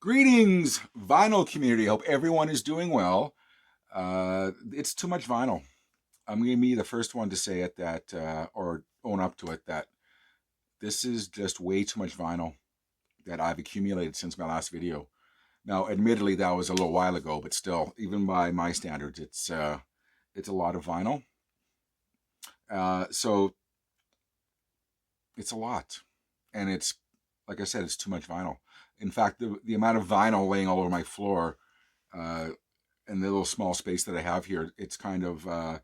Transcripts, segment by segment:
Greetings, vinyl community. Hope everyone is doing well. It's too much vinyl. I'm going to be the first one to say it or own up to it, that this is just way too much vinyl that I've accumulated since my last video. Now, admittedly, that was a little while ago, but still, even by my standards, it's a lot of vinyl. So it's a lot, and it's like I said, it's too much vinyl. In fact, the amount of vinyl laying all over my floor, uh, and the little small space that I have here, it's kind of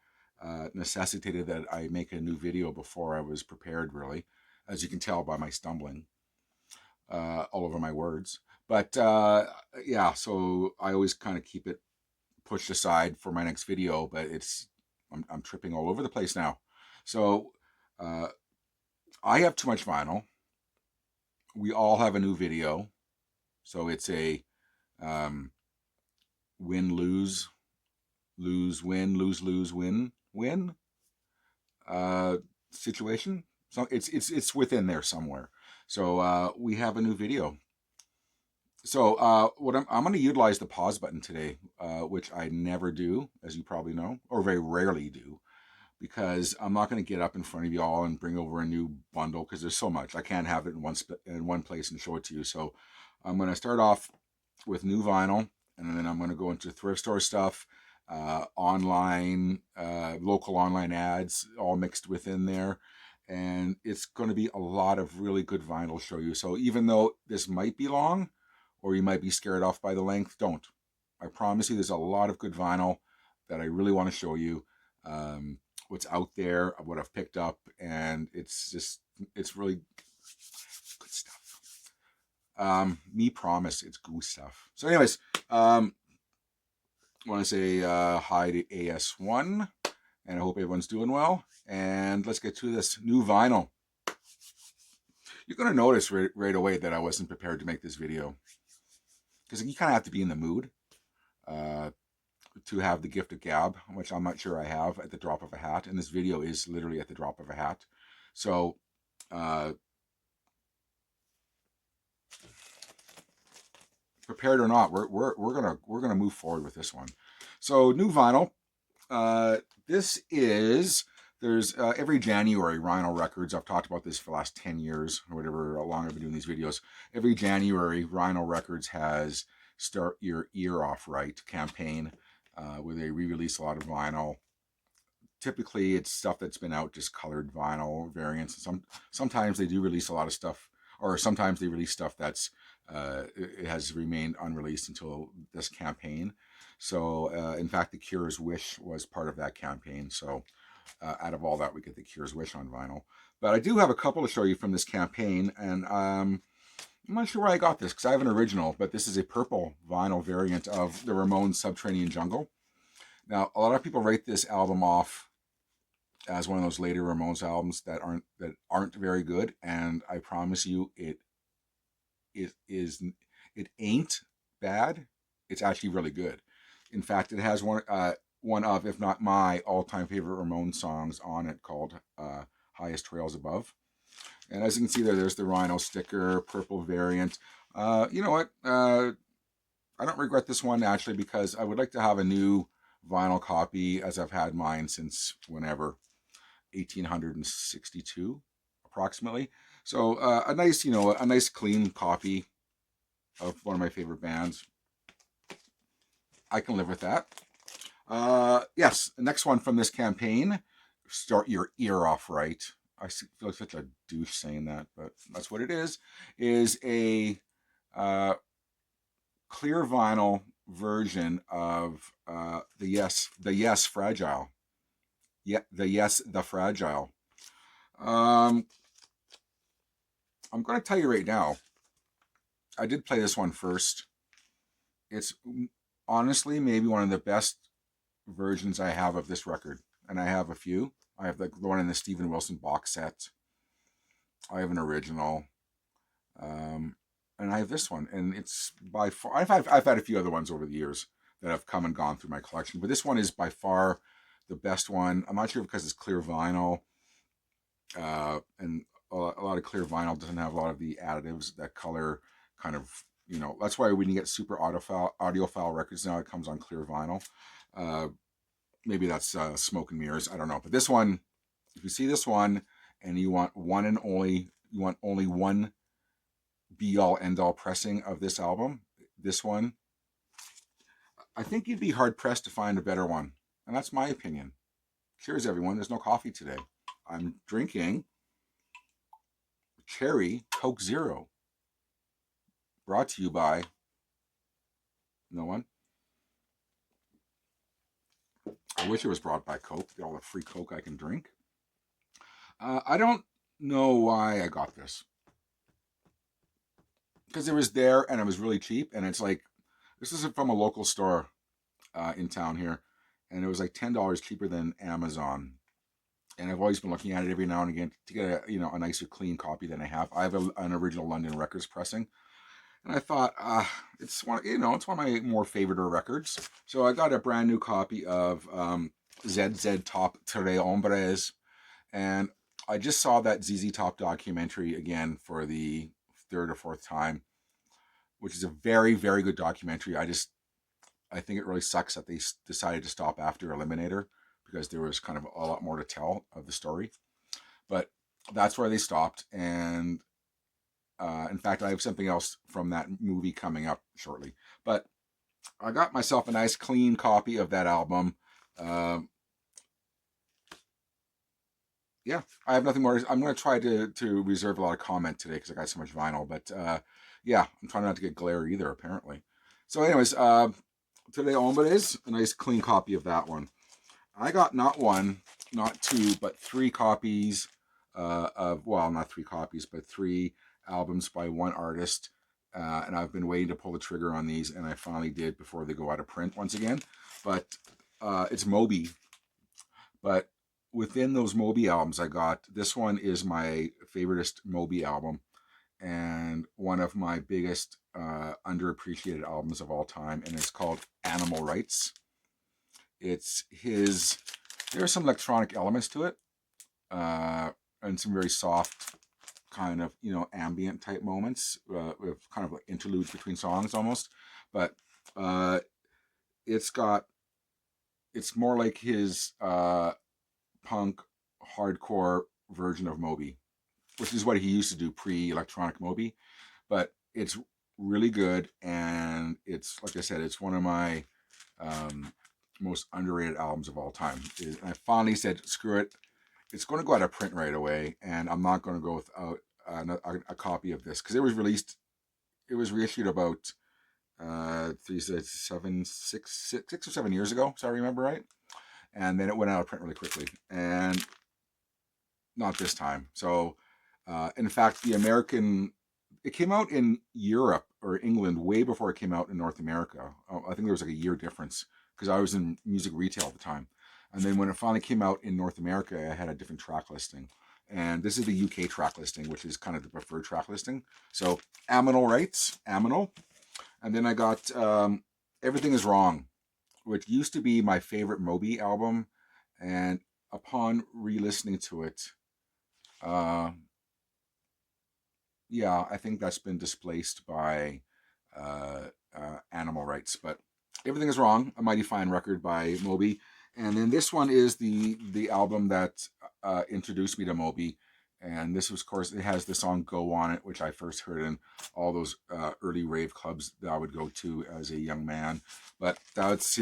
necessitated that I make a new video before I was prepared, really, as you can tell by my stumbling all over my words. But yeah, so I always kind of keep it pushed aside for my next video, but I'm tripping all over the place now. So uh, I have too much vinyl. We all have a new video, so it's a um, win lose lose win lose lose win win uh, situation. So it's within there somewhere. So we have a new video. So what I'm going to utilize the pause button today, which I never do, as you probably know, or very rarely do, because I'm not going to get up in front of you all and bring over a new bundle because there's so much. I can't have it in one place and show it to you. So I'm going to start off with new vinyl, and then I'm going to go into thrift store stuff, online, local online ads, all mixed within there. And it's going to be a lot of really good vinyl to show you. So even though this might be long, or you might be scared off by the length, don't. I promise you, there's a lot of good vinyl that I really want to show you. What's out there, what I've picked up, and it's really good stuff. Me promise, it's goose stuff. So, anyways, I want to say hi to AS1, and I hope everyone's doing well. And let's get to this new vinyl. You're going to notice right away that I wasn't prepared to make this video, because you kind of have to be in the mood uh, to have the gift of gab, which I'm not sure I have at the drop of a hat. And this video is literally at the drop of a hat. So, prepared or not, we're gonna move forward with this one. So, new vinyl. This is there's every January Vinyl Records. I've talked about this for the last 10 years or whatever, how long I've been doing these videos. Every January, Vinyl Records has Start Your Ear Off Right campaign, where they re-release a lot of vinyl. Typically, it's stuff that's been out, just colored vinyl variants. Sometimes they do release a lot of stuff, or sometimes they release stuff that's it has remained unreleased until this campaign. So, in fact, The Cure's Wish was part of that campaign. So, out of all that, we get The Cure's Wish on vinyl. But I do have a couple to show you from this campaign, and I'm not sure where I got this because I have an original, but this is a purple vinyl variant of the Ramones' Subterranean Jungle. Now, a lot of people write this album off as one of those later Ramones albums that aren't very good, and I promise you, it ain't bad. It's actually really good. In fact, it has one of, if not my all-time favorite Ramones songs on it, called "Highest Trails Above." And as you can see there's the Rhino sticker, purple variant. You know what? I don't regret this one actually, because I would like to have a new vinyl copy, as I've had mine since whenever, 1862 approximately. So a nice, a nice clean copy of one of my favorite bands. I can live with that. Yes, the next one from this campaign, Start Your Ear Off Right. I feel like such a douche saying that, but that's what it is a clear vinyl version of the Yes Fragile. Yeah, the Fragile. Um, I'm going to tell you right now, I did play this one first. It's honestly maybe one of the best versions I have of this record, and I have a few. I have the one in the Steven Wilson box set. I have an original, and I have this one, and it's by far. I've had a few other ones over the years that have come and gone through my collection, but this one is by far the best one. I'm not sure because it's clear vinyl, and a lot of clear vinyl doesn't have a lot of the additives that color kind of You know, that's why when you get super audiophile records now, it comes on clear vinyl. Uh, Maybe that's smoke and mirrors. I don't know. But this one, if you see this one and you want you want only one be all end all pressing of this album, this one, I think you'd be hard pressed to find a better one. And that's my opinion. Cheers, everyone. There's no coffee today. I'm drinking Cherry Coke Zero, brought to you by no one. I wish it was brought by Coke. Get all the free Coke I can drink. I don't know why I got this. Because it was there and it was really cheap. And it's like, this is from a local store in town here. And it was like $10 cheaper than Amazon. And I've always been looking at it every now and again to get a nicer, clean copy than I have. I have an original London Records pressing. And I thought, it's one of my more favorite records. So I got a brand new copy of ZZ Top Tres Hombres. And I just saw that ZZ Top documentary again for the third or fourth time, which is a very, very good documentary. I think it really sucks that they decided to stop after Eliminator, because there was kind of a lot more to tell of the story. But that's where they stopped. And in fact, I have something else from that movie coming up shortly. But I got myself a nice clean copy of that album. Yeah, I have nothing more. I'm going to try to reserve a lot of comment today because I got so much vinyl. But yeah, I'm trying not to get glare either, apparently. So anyways, today Hombres, a nice clean copy of that one. I got not one, not two, but three copies not three copies, but three albums by one artist. And I've been waiting to pull the trigger on these, and I finally did before they go out of print once again. But it's Moby. But within those Moby albums I got, this one is my favoriteest Moby album and one of my biggest underappreciated albums of all time, and it's called Animal Rights. There are some electronic elements to it, and some very soft kind of, ambient type moments, with kind of like interludes between songs almost. But it's more like his punk hardcore version of Moby, which is what he used to do pre-electronic Moby. But it's really good, and it's, like I said, it's one of my most underrated albums of all time. And I finally said, screw it, it's going to go out of print right away, and I'm not going to go without a copy of this, because it was reissued about 6 or 7 years ago, so I remember right. And then it went out of print really quickly, and not this time. So in fact, it came out in Europe or England way before it came out in North America. I think there was like a year difference, because I was in music retail at the time. And then when it finally came out in North America, I had a different track listing. And this is the UK track listing, which is kind of the preferred track listing. So Aminal Rights, Aminal. And then I got Everything Is Wrong, which used to be my favorite Moby album. And upon re-listening to it, I think that's been displaced by Animal Rights. But Everything Is Wrong, a mighty fine record by Moby. And then this one is the album that introduced me to Moby. And this was, of course, it has the song Go on it, which I first heard in all those early rave clubs that I would go to as a young man. But that's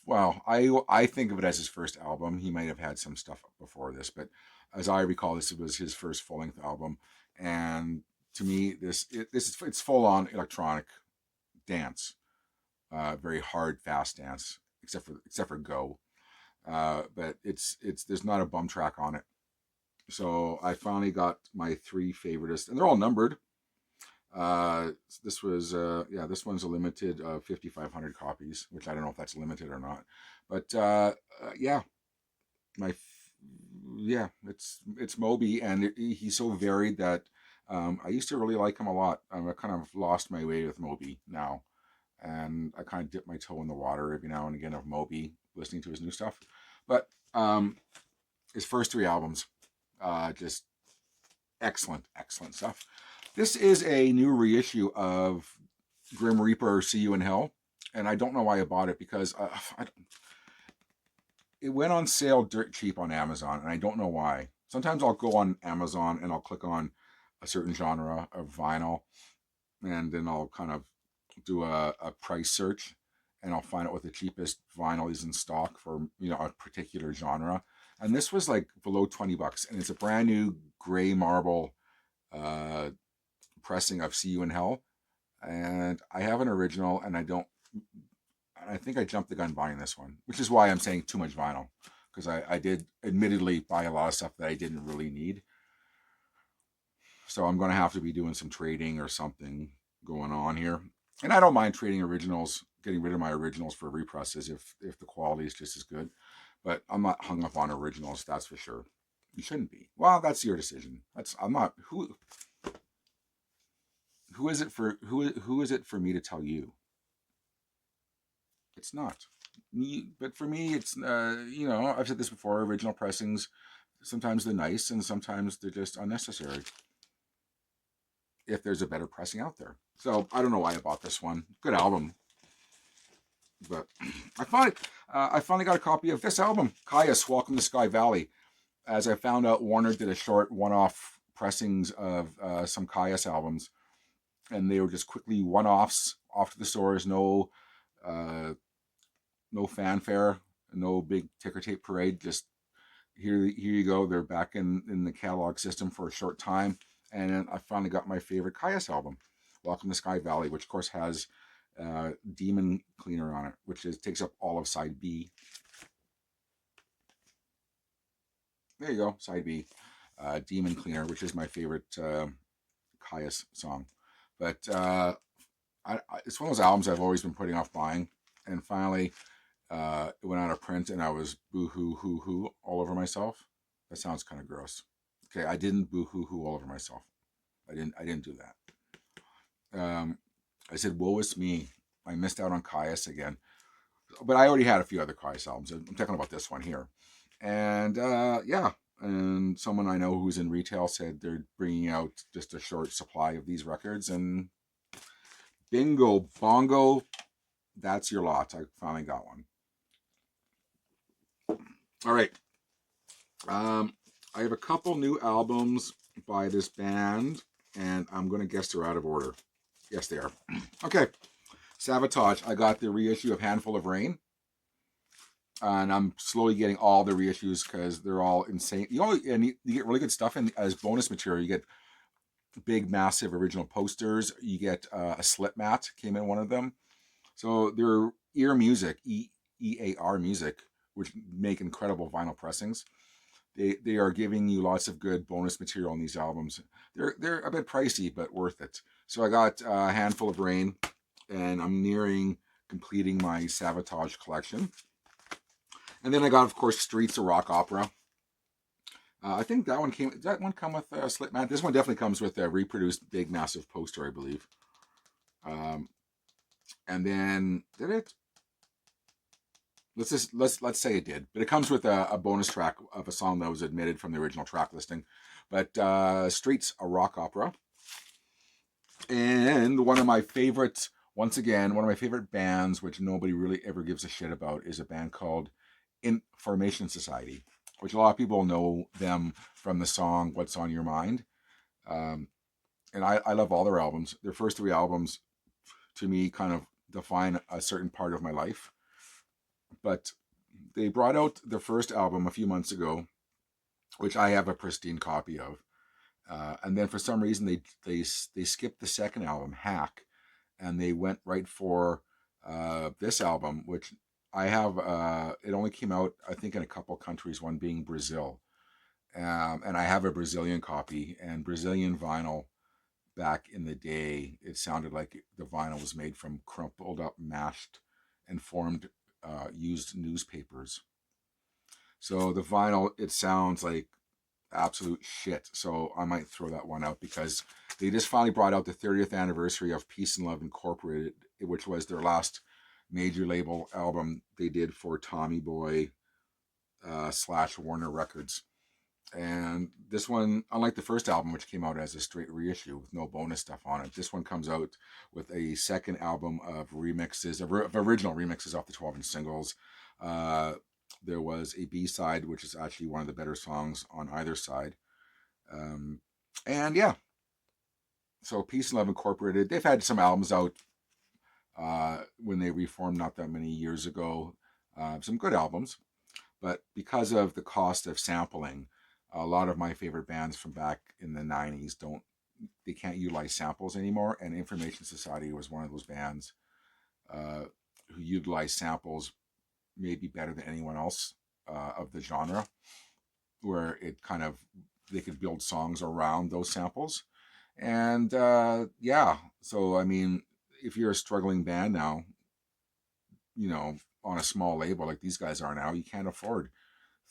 I think of it as his first album. He might have had some stuff before this, but as I recall, this was his first full-length album. And to me, it's full-on electronic dance, very hard, fast dance, except for Go. But there's not a bum track on it. So I finally got my three favoriteest, and they're all numbered. This was this one's a limited 5,500 copies, which I don't know if that's limited or not. But it's Moby, and he's so varied that I used to really like him a lot. I kind of lost my way with Moby now, and I kind of dip my toe in the water every now and again of Moby, listening to his new stuff. But his first three albums, just excellent stuff. This is a new reissue of Grim Reaper, See You in Hell, and I don't know why I bought it because it went on sale dirt cheap on Amazon, and I don't know why. Sometimes I'll go on Amazon and I'll click on a certain genre of vinyl, and then I'll kind of do a price search, and I'll find out what the cheapest vinyl is in stock for a particular genre. And this was like below $20, and it's a brand new gray marble uh, pressing of See You in Hell. And I have an original, and I think I jumped the gun buying this one, which is why I'm saying too much vinyl, because I did admittedly buy a lot of stuff that I didn't really need. So I'm going to have to be doing some trading or something going on here. And I don't mind trading originals, getting rid of my originals for represses if the quality is just as good. But I'm not hung up on originals, that's for sure. You shouldn't be. Well, that's your decision. I'm not who is it for who is it for me to tell you? It's not. But for me, it's I've said this before. Original pressings, sometimes they're nice, and sometimes they're just unnecessary. If there's a better pressing out there, so I don't know why I bought this one. Good album, but I finally got a copy of this album, Caius, Welcome to Sky Valley. As I found out, Warner did a short one-off pressings of some Caius albums, and they were just quickly one-offs off to the stores. Uh, no fanfare, no big ticker tape parade. Just here you go. They're back in the catalog system for a short time, and I finally got my favorite Caius album, Welcome to Sky Valley, which of course has Demon Cleaner on it, which takes up all of side B. There you go, side B, Demon Cleaner, which is my favorite Caius song. But it's one of those albums I've always been putting off buying, and finally it went out of print, and I was boo-hoo hoo hoo all over myself. That sounds kind of gross. Okay, I didn't boo-hoo hoo all over myself. I didn't do that. I said, woe is me. I missed out on Caius again. But I already had a few other Caius albums. I'm talking about this one here. And yeah, and someone I know who's in retail said they're bringing out just a short supply of these records, and bingo, bongo, that's your lot. I finally got one. All right. I have a couple new albums by this band, and I'm going to guess they're out of order. Yes, they are. Okay. Sabotage. I got the reissue of Handful of Rain, and I'm slowly getting all the reissues because they're all insane. And you get really good stuff in as bonus material. You get big, massive original posters. You get a slip mat, came in one of them. So they're ear music, EAR music, which make incredible vinyl pressings. They are giving you lots of good bonus material on these albums. They're a bit pricey, but worth it. So I got a Handful of Rain, and I'm nearing completing my Sabotage collection. And then I got, of course, Streets, a rock opera. I think that one came. Did that one come with a slip mat? This one definitely comes with a reproduced big, massive poster, I believe. And then did it? Let's say it did, but it comes with a bonus track of a song that was omitted from the original track listing. But Streets, a rock opera, and one of my favorite bands, which nobody really ever gives a shit about, is a band called Information Society, which a lot of people know them from the song "What's on Your Mind," and I love all their albums. Their first three albums, to me, kind of define a certain part of my life. But they brought out their first album a few months ago, which I have a pristine copy of. And then for some reason they skipped the second album, Hack, and they went right for this album, which I have. It only came out, I think, in a couple countries, one being Brazil, and I have a Brazilian copy. And Brazilian vinyl back in the day, it sounded like the vinyl was made from crumpled up, mashed, and formed used newspapers. So the vinyl, it sounds like absolute shit. So I might throw that one out because they just finally brought out the 30th anniversary of Peace and Love Incorporated, which was their last major label album they did for Tommy Boy / Warner Records. And this one, unlike the first album, which came out as a straight reissue with no bonus stuff on it, this one comes out with a second album of remixes, of original remixes off the 12-inch singles. Uh, there was a B side, which is actually one of the better songs on either side. Um, and yeah, so Peace and Love Incorporated, they've had some albums out when they reformed not that many years ago, some good albums. But because of the cost of sampling, a lot of my favorite bands from back in the 90s they can't utilize samples anymore. And Information Society was one of those bands uh, who utilized samples maybe better than anyone else of the genre, where it kind of, they could build songs around those samples. And yeah, so I mean, if you're a struggling band now, on a small label like these guys are now, you can't afford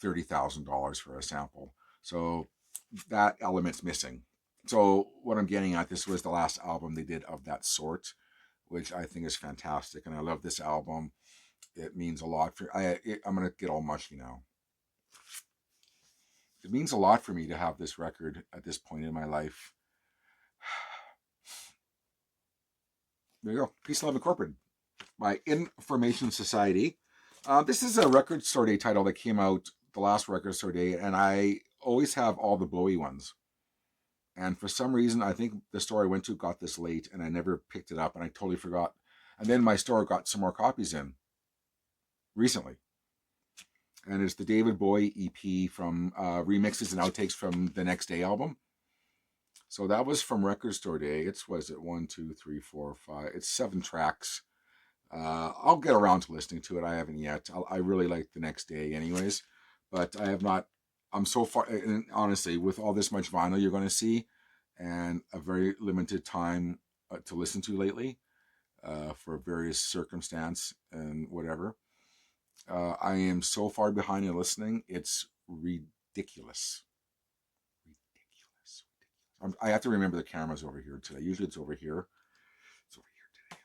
$30,000 for a sample. So that element's missing. So what I'm getting at, this was the last album they did of that sort, which I think is fantastic, and I love this album. It means a lot for I'm gonna get all mushy now. It means a lot for me to have this record at this point in my life. There you go. Peace and Love Incorporated by Information Society. This is a record store day title that came out the last record store day, and I always have all the Bowie ones. And for some reason, I think the store I went to got this late, and I never picked it up, and I totally forgot. And then my store got some more copies in recently. And it's the David Bowie EP from remixes and outtakes from the Next Day album. So that was from Record Store Day. Was it 1, 2, 3, 4, 5? It's 7 tracks. I'll get around to listening to it. I haven't yet. I really like the Next Day, anyways, but I have not. I'm so far, and honestly, with all this much vinyl you're going to see, and a very limited time to listen to lately, for various circumstance and whatever, I am so far behind in listening. It's ridiculous. Ridiculous. I have to remember the camera's over here today. Usually it's over here. It's over here today.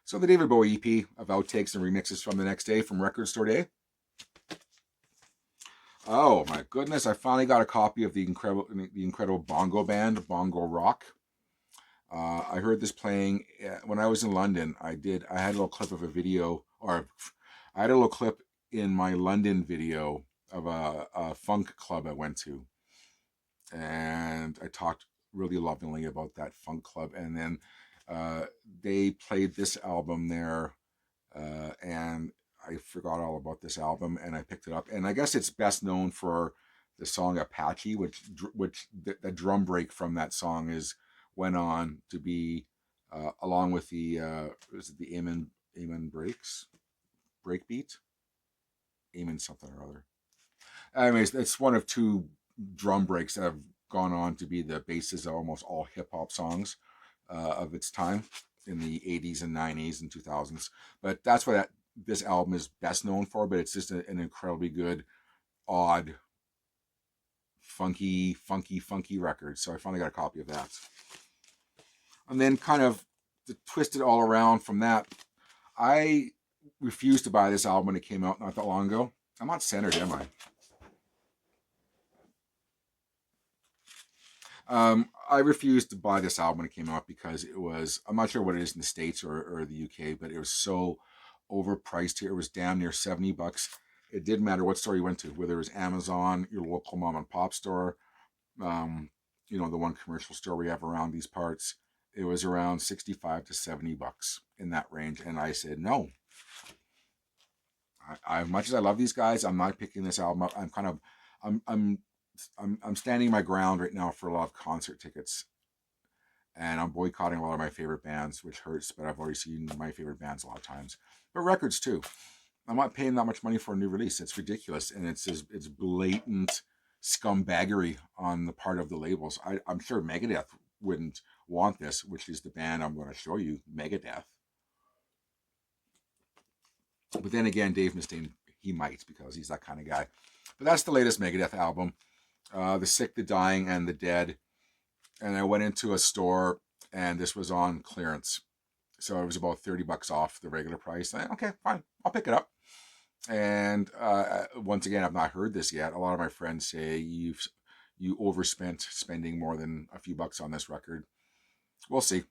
So the David Bowie EP of outtakes and remixes from the Next Day from Record Store Day. Oh my goodness! I finally got a copy of the incredible bongo band, Bongo Rock. I heard this playing when I was in London. I had a little clip of a video, or I had a little clip in my London video of a funk club I went to, and I talked really lovingly about that funk club. And then they played this album there, and I forgot all about this album, and I picked it up. And I guess it's best known for the song Apache, which the drum break from that song went on to be, along with the is it the Amen breakbeat, Amen something or other. Anyways, it's one of 2 drum breaks that have gone on to be the basis of almost all hip hop songs of its time in the 80s and 90s and 2000s. But that's what this album is best known for. But it's just an incredibly good, odd, funky record. So I finally got a copy of that. And then kind of to twist it all around from that, I refused to buy this album when it came out not that long ago. I'm not centered, am I? I refused to buy this album when it came out because it was, I'm not sure what it is in the States or the UK, but it was so overpriced here. It was damn near $70. It didn't matter what store you went to, whether it was Amazon, your local mom and pop store, the one commercial store we have around these parts. It was around $65 to $70 in that range. And I said, no. As much as I love these guys, I'm not picking this album up. I'm standing my ground right now for a lot of concert tickets, and I'm boycotting a lot of my favorite bands, which hurts. But I've already seen my favorite bands a lot of times, but records too. I'm not paying that much money for a new release. It's ridiculous, and it's blatant scumbaggery on the part of the labels. I'm sure Megadeth wouldn't want this, which is the band I'm going to show you, Megadeth. But then again, Dave Mustaine, he might, because he's that kind of guy. But that's the latest Megadeth album, The Sick, the Dying, and the Dead. And I went into a store, and this was on clearance. So it was about $30 off the regular price. Okay, fine, I'll pick it up. And once again, I've not heard this yet. A lot of my friends say you overspent spending more than a few bucks on this record. We'll see.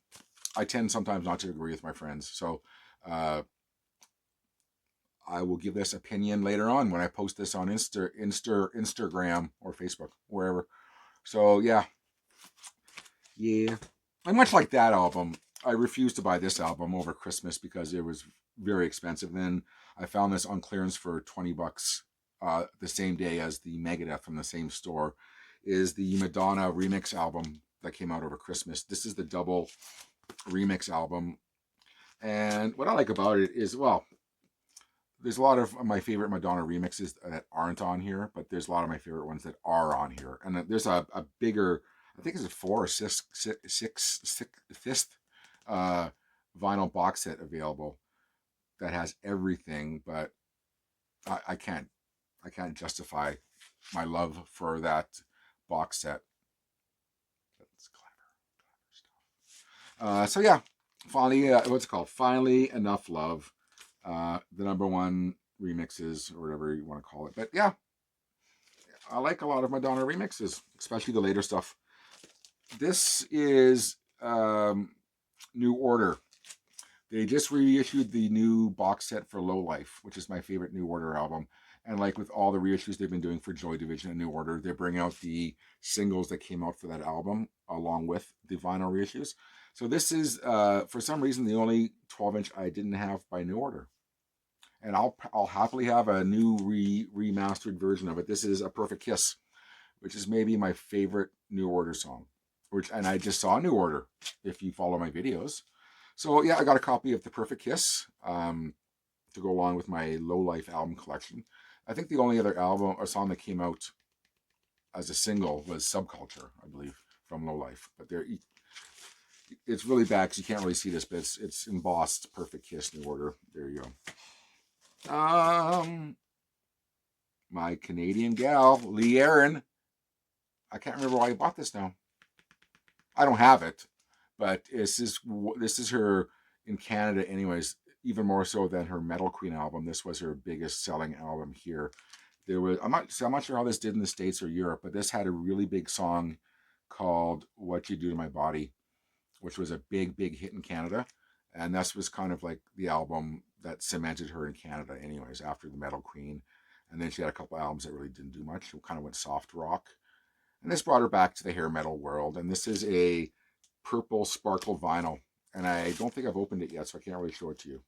I tend sometimes not to agree with my friends, so I will give this opinion later on when I post this on Instagram or Facebook, wherever. So yeah. And much like that album, I refused to buy this album over Christmas because it was very expensive. Then I found this on clearance for $20 the same day as the Megadeth from the same store. Is the Madonna remix album that came out over Christmas. This is the double remix album. And what I like about it is, well, there's a lot of my favorite Madonna remixes that aren't on here, but there's a lot of my favorite ones that are on here. And there's a bigger, I think it's a fifth uh, vinyl box set available that has everything, but I can't justify my love for that box set. That's clever stuff. So yeah, finally, what's it called? Finally, Enough Love. The number one remixes or whatever you want to call it. But yeah, I like a lot of Madonna remixes, especially the later stuff. This is New Order. They just reissued the new box set for Low Life, which is my favorite New Order album. And like with all the reissues they've been doing for Joy Division and New Order, they bring out the singles that came out for that album along with the vinyl reissues. So this is, for some reason, the only 12-inch I didn't have by New Order. And I'll happily have a new remastered version of it. This is A Perfect Kiss, which is maybe my favorite New Order song. And I just saw New Order if you follow my videos. So yeah, I got a copy of The Perfect Kiss to go along with my Low Life album collection. I think the only other album or song that came out as a single was Subculture, I believe, from Low Life. But it's really bad because you can't really see this, but it's embossed Perfect Kiss New Order. There you go. My Canadian gal, Lee Aaron. I can't remember why I bought this now. I don't have it, but this is her in Canada, anyways. Even more so than her Metal Queen album. This was her biggest selling album here. I'm not sure how this did in the States or Europe, but this had a really big song called "What You Do to My Body," which was a big hit in Canada, and this was kind of like the album that cemented her in Canada, anyways. After the Metal Queen, and then she had a couple albums that really didn't do much. She kind of went soft rock, and this brought her back to the hair metal world. And this is a purple sparkle vinyl, and I don't think I've opened it yet, so I can't really show it to you.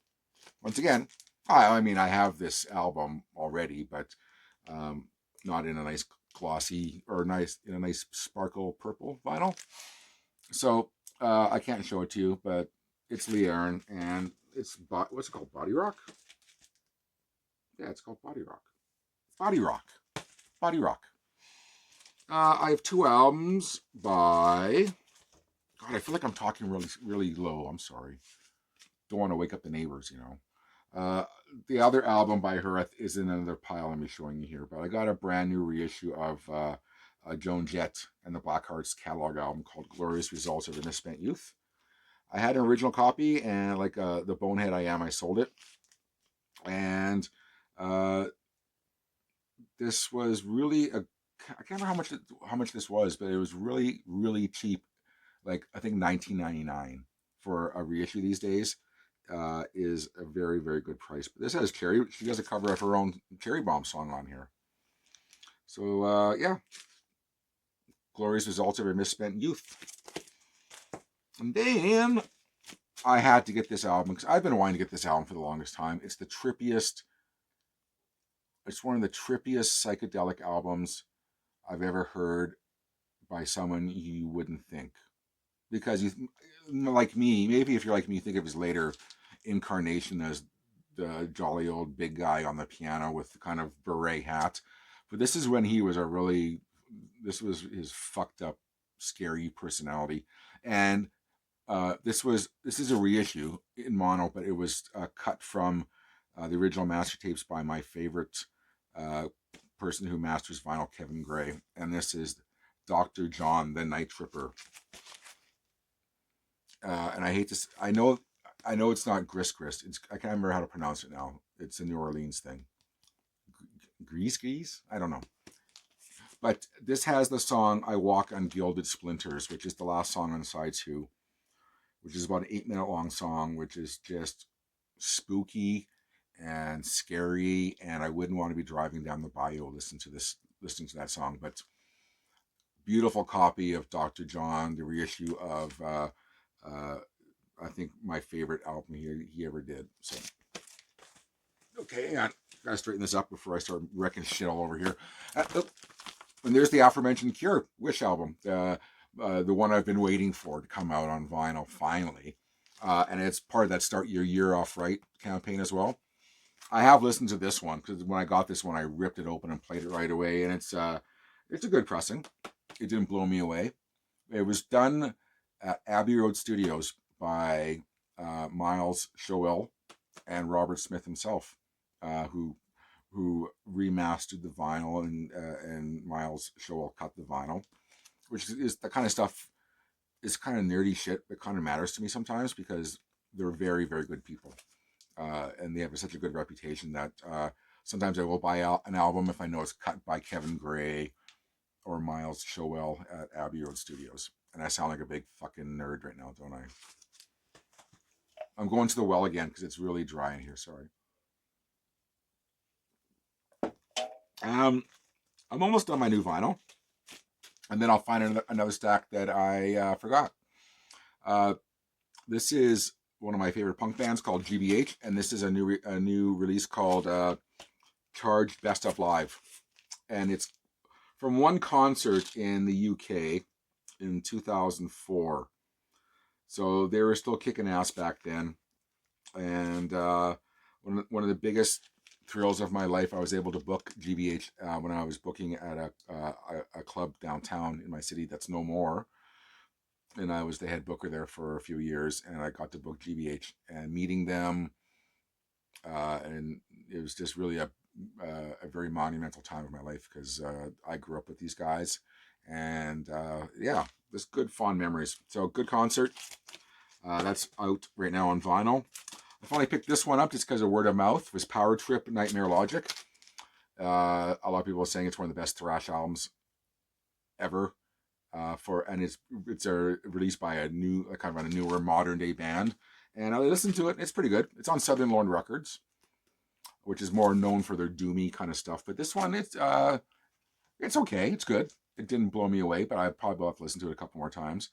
Once again, I mean, I have this album already, but not in a nice glossy or in a nice sparkle purple vinyl. So I can't show it to you, but it's Lee Aaron, and it's what's it called? Body Rock. Yeah, it's called Body Rock. Body Rock. Body Rock. I have two albums by. God, I feel like I'm talking really low. I'm sorry. Don't want to wake up the neighbors, you know. The other album by her is in another pile I'm showing you here, but I got a brand new reissue of Joan Jett and the Blackhearts catalog album called Glorious Results of a Misspent Youth. I had an original copy, and like the bonehead I am, I sold it. And this was really I can't remember how much this was, but it was really cheap. Like I think $19.99 for a reissue these days. Is a very good price. But this has Cherry. She does a cover of her own Cherry Bomb song on here. So yeah, Glorious Results of a Misspent Youth. And then I had to get this album because I've been wanting to get this album for the longest time. It's the trippiest. It's one of the trippiest psychedelic albums I've ever heard by someone you wouldn't think. Because you, like me, maybe if you're like me, you think of his later incarnation as the jolly old big guy on the piano with the kind of beret hat. But this is when he was this was his fucked up, scary personality. And this is a reissue in mono, but it was cut from the original master tapes by my favorite person who masters vinyl, Kevin Gray. And this is Dr. John, the Night Tripper. And I hate this. I know it's not Gris Gris. I can't remember how to pronounce it now. It's a New Orleans thing. Grease? I don't know. But this has the song I Walk on Gilded Splinters, which is the last song on side 2, which is about an 8-minute long song, which is just spooky and scary. And I wouldn't want to be driving down the bayou listening to that song. But beautiful copy of Dr. John, the reissue of, I think, my favorite album he ever did. So, okay, hang on. Gotta straighten this up before I start wrecking shit all over here. And there's the aforementioned Cure Wish album, the one I've been waiting for to come out on vinyl finally. And it's part of that Start Your Year Off Right campaign as well. I have listened to this one because when I got this one, I ripped it open and played it right away, and it's a good pressing. It didn't blow me away. It was done at Abbey Road Studios by Miles Showell and Robert Smith himself, who remastered the vinyl, and Miles Showell cut the vinyl, which is the kind of stuff, is kind of nerdy shit, but kind of matters to me sometimes because they're very, very good people. And they have such a good reputation that sometimes I will buy an album if I know it's cut by Kevin Gray or Miles Showell at Abbey Road Studios. And I sound like a big fucking nerd right now, don't I? I'm going to the well again because it's really dry in here. Sorry. I'm almost done my new vinyl, and then I'll find another stack that I forgot. This is one of my favorite punk bands called GBH, and this is a new release called Charged Best of Live, and it's from one concert in the UK in 2004. So they were still kicking ass back then, and one of the biggest thrills of my life, I was able to book GBH when I was booking at a club downtown in my city that's no more. And I was the head booker there for a few years, and I got to book GBH and meeting them. And it was just really a very monumental time of my life because I grew up with these guys. And yeah, just good, fond memories. So, good concert. That's out right now on vinyl. I finally picked this one up just because of word of mouth. It was Power Trip Nightmare Logic. A lot of people are saying it's one of the best thrash albums ever. And it's released by a newer modern day band, and I listened to it. It's pretty good. It's on Southern Lorne Records, which is more known for their doomy kind of stuff. But this one, it's okay. It's good. It didn't blow me away, but I probably will have to listen to it a couple more times.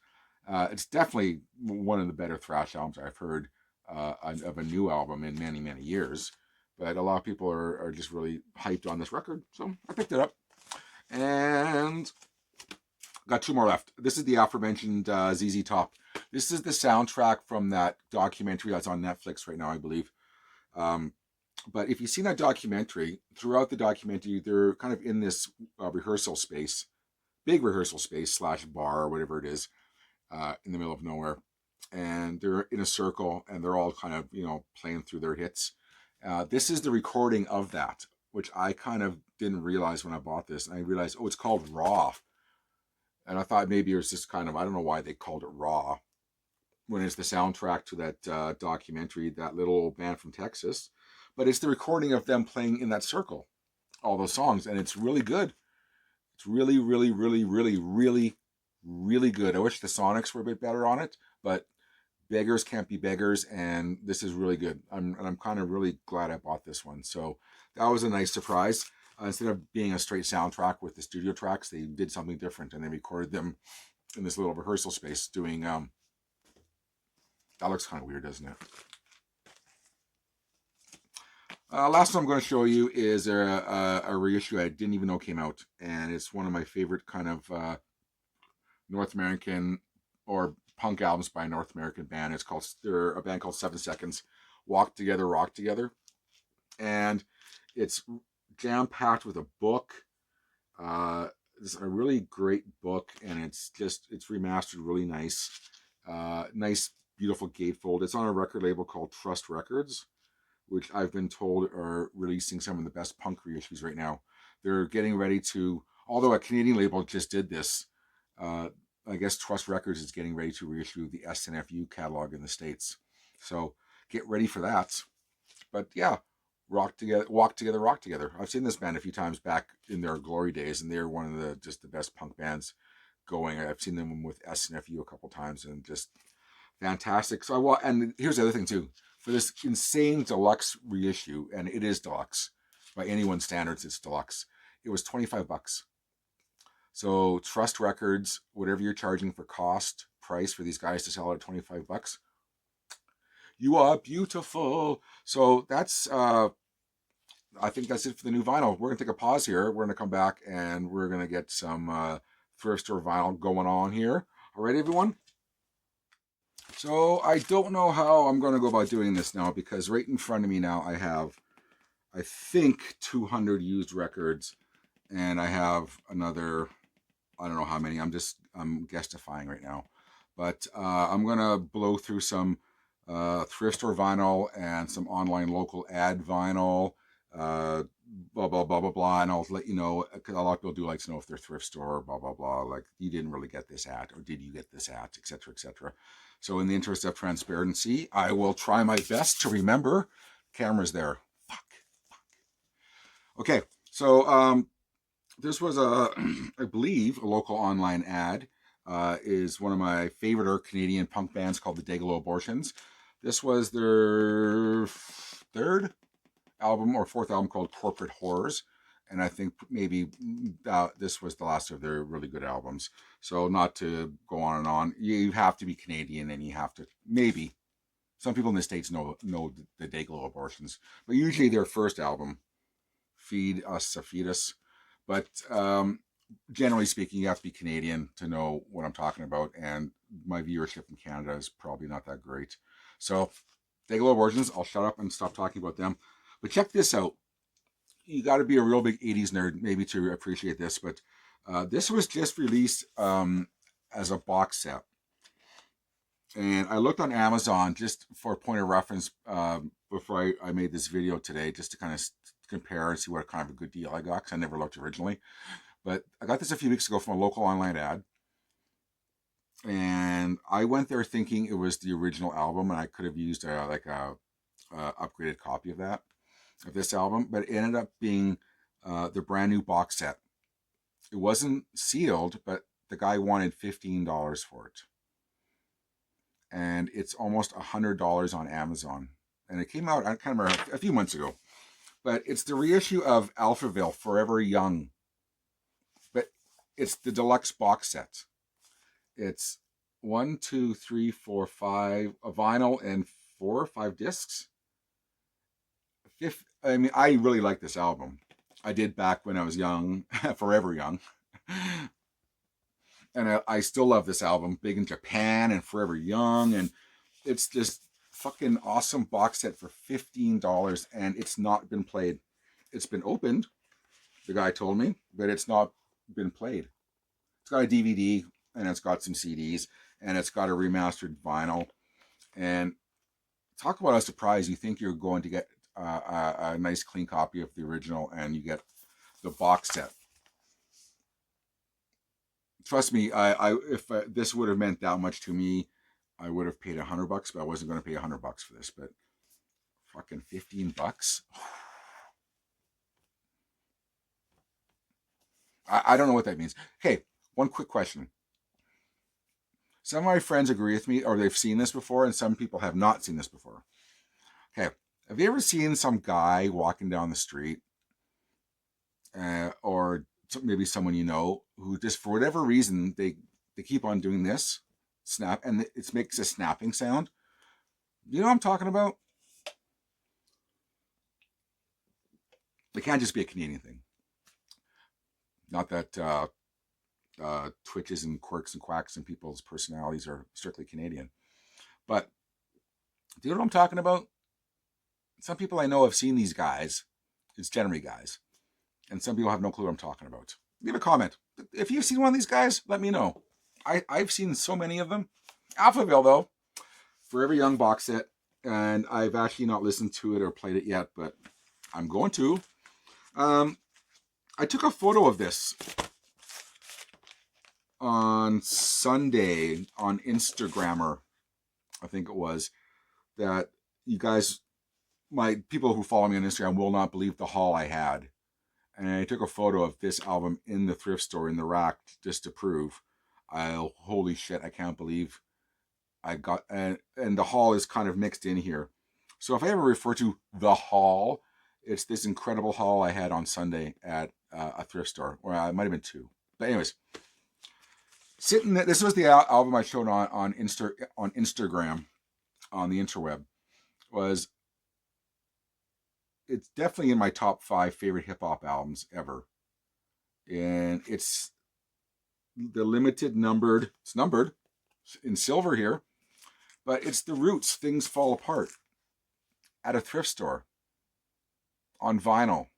It's definitely one of the better thrash albums I've heard of a new album in many, many years. But a lot of people are just really hyped on this record, so I picked it up. And got 2 more left. This is the aforementioned ZZ Top. This is the soundtrack from that documentary that's on Netflix right now, I believe. But if you've seen that documentary, throughout the documentary, they're kind of in this rehearsal space, big rehearsal space / bar or whatever it is, in the middle of nowhere. And they're in a circle, and they're all kind of, playing through their hits. This is the recording of that, which I kind of didn't realize when I bought this. And I realized, it's called Raw. And I thought maybe it was just kind of, I don't know why they called it Raw, when it's the soundtrack to that documentary, that little old band from Texas. But it's the recording of them playing in that circle, all those songs. And it's really good. It's really, really, really, really, really, really good. I wish the Sonics were a bit better on it, but beggars can't be beggars. And this is really good. I'm kind of really glad I bought this one. So that was a nice surprise. Instead of being a straight soundtrack with the studio tracks, they did something different, and they recorded them in this little rehearsal space doing, that looks kind of weird, doesn't it? Last one I'm going to show you is a reissue I didn't even know came out, and it's one of my favorite kind of North American or punk albums by a North American band. They're a band called 7 Seconds, Walk Together, Rock Together, and it's jam-packed with a book. It's a really great book, and it's remastered really nice. Nice, beautiful gatefold. It's on a record label called Trust Records, which I've been told are releasing some of the best punk reissues right now. They're getting ready to, although a Canadian label just did this, I guess Trust Records is getting ready to reissue the SNFU catalog in the States. So get ready for that. But yeah, Rock Together, Walk Together, Rock Together. I've seen this band a few times back in their glory days, and they're one of the best punk bands going. I've seen them with SNFU a couple times, and just fantastic. So and here's the other thing too. For this insane deluxe reissue, and it is deluxe by anyone's standards, it's deluxe. It was $25. So Trust Records, whatever you're charging for cost price for these guys to sell it at $25, you are beautiful. So that's I think that's it for the new vinyl. We're gonna take a pause here. We're gonna come back and we're gonna get some thrift store vinyl going on here. All right, everyone. So I don't know how I'm gonna go about doing this now, because right in front of me now I have, I think, 200 used records, and I have another, I don't know how many. I'm guessifying right now, but I'm gonna blow through some thrift store vinyl and some online local ad vinyl, blah blah blah blah blah, and I'll let you know, because a lot of people do like to know if they're thrift store, blah blah blah, like you didn't really get this at, or did you get this at, etc. etc. So in the interest of transparency, I will try my best to remember. Camera's there. Fuck. Okay, so this was I believe, a local online ad. Is one of my favorite Canadian punk bands called the Dayglow Abortions. This was their third album or fourth album, called Corporate Horrors. And I think maybe this was the last of their really good albums. So not to go on and on, you have to be Canadian, and you have to, maybe, some people in the States know the Dayglow Abortions, but usually their first album, Feed Us a Fetus. But generally speaking, you have to be Canadian to know what I'm talking about, and my viewership in Canada is probably not that great. So, Dayglow Abortions, I'll shut up and stop talking about them. But check this out. You got to be a real big 80s nerd maybe to appreciate this, but this was just released as a box set. And I looked on Amazon just for a point of reference before I made this video today, just to kind of compare and see what kind of a good deal I got, because I never looked originally. But I got this a few weeks ago from a local online ad, and I went there thinking it was the original album, and I could have used a upgraded copy of this album, but it ended up being the brand new box set. It wasn't sealed, but the guy wanted $15 for it, and it's almost $100 on Amazon. And it came out, I can't remember, a few months ago. But it's the reissue of Alphaville, Forever Young. But it's the deluxe box set. It's 1, 2, 3, 4, 5, a vinyl, and 4 or 5 discs. I mean, I really like this album. I did back when I was young, Forever Young. And I still love this album. Big in Japan and Forever Young. And it's just fucking awesome box set for $15, and it's not been played. It's been opened, the guy told me, but it's not been played. It's got a DVD, and it's got some CDs, and it's got a remastered vinyl. And talk about a surprise. You think you're going to get a nice clean copy of the original, and you get the box set. Trust me, if this would have meant that much to me, I would have paid $100, but I wasn't going to pay $100 for this. But fucking $15. I don't know what that means. Okay, one quick question. Some of my friends agree with me, or they've seen this before, and some people have not seen this before. Okay, have you ever seen some guy walking down the street, or maybe someone you know, who just for whatever reason they keep on doing this snap, and it makes a snapping sound? You know what I'm talking about? It can't just be a Canadian thing. Not that twitches and quirks and quacks and people's personalities are strictly Canadian. But do you know what I'm talking about? Some people I know have seen these guys. It's generally guys. And some people have no clue what I'm talking about. Leave a comment. If you've seen one of these guys, let me know. I've seen so many of them. Alphaville, though, Forever Young box set. And I've actually not listened to it or played it yet, but I'm going to. I took a photo of this on Sunday on Instagrammer, I think it was, that you guys my people who follow me on Instagram will not believe the haul I had. And I took a photo of this album in the thrift store in the rack just to prove. Holy shit, I can't believe I got, and the haul is kind of mixed in here. So if I ever refer to the haul, it's this incredible haul I had on Sunday at a thrift store, or it might have been two. But anyways, sitting there, this was the album I showed on Instagram on the interweb. Was It's definitely in my top 5 favorite hip hop albums ever, and it's the limited numbered. It's numbered in silver here, but it's The Roots. Things Fall Apart at a thrift store on vinyl.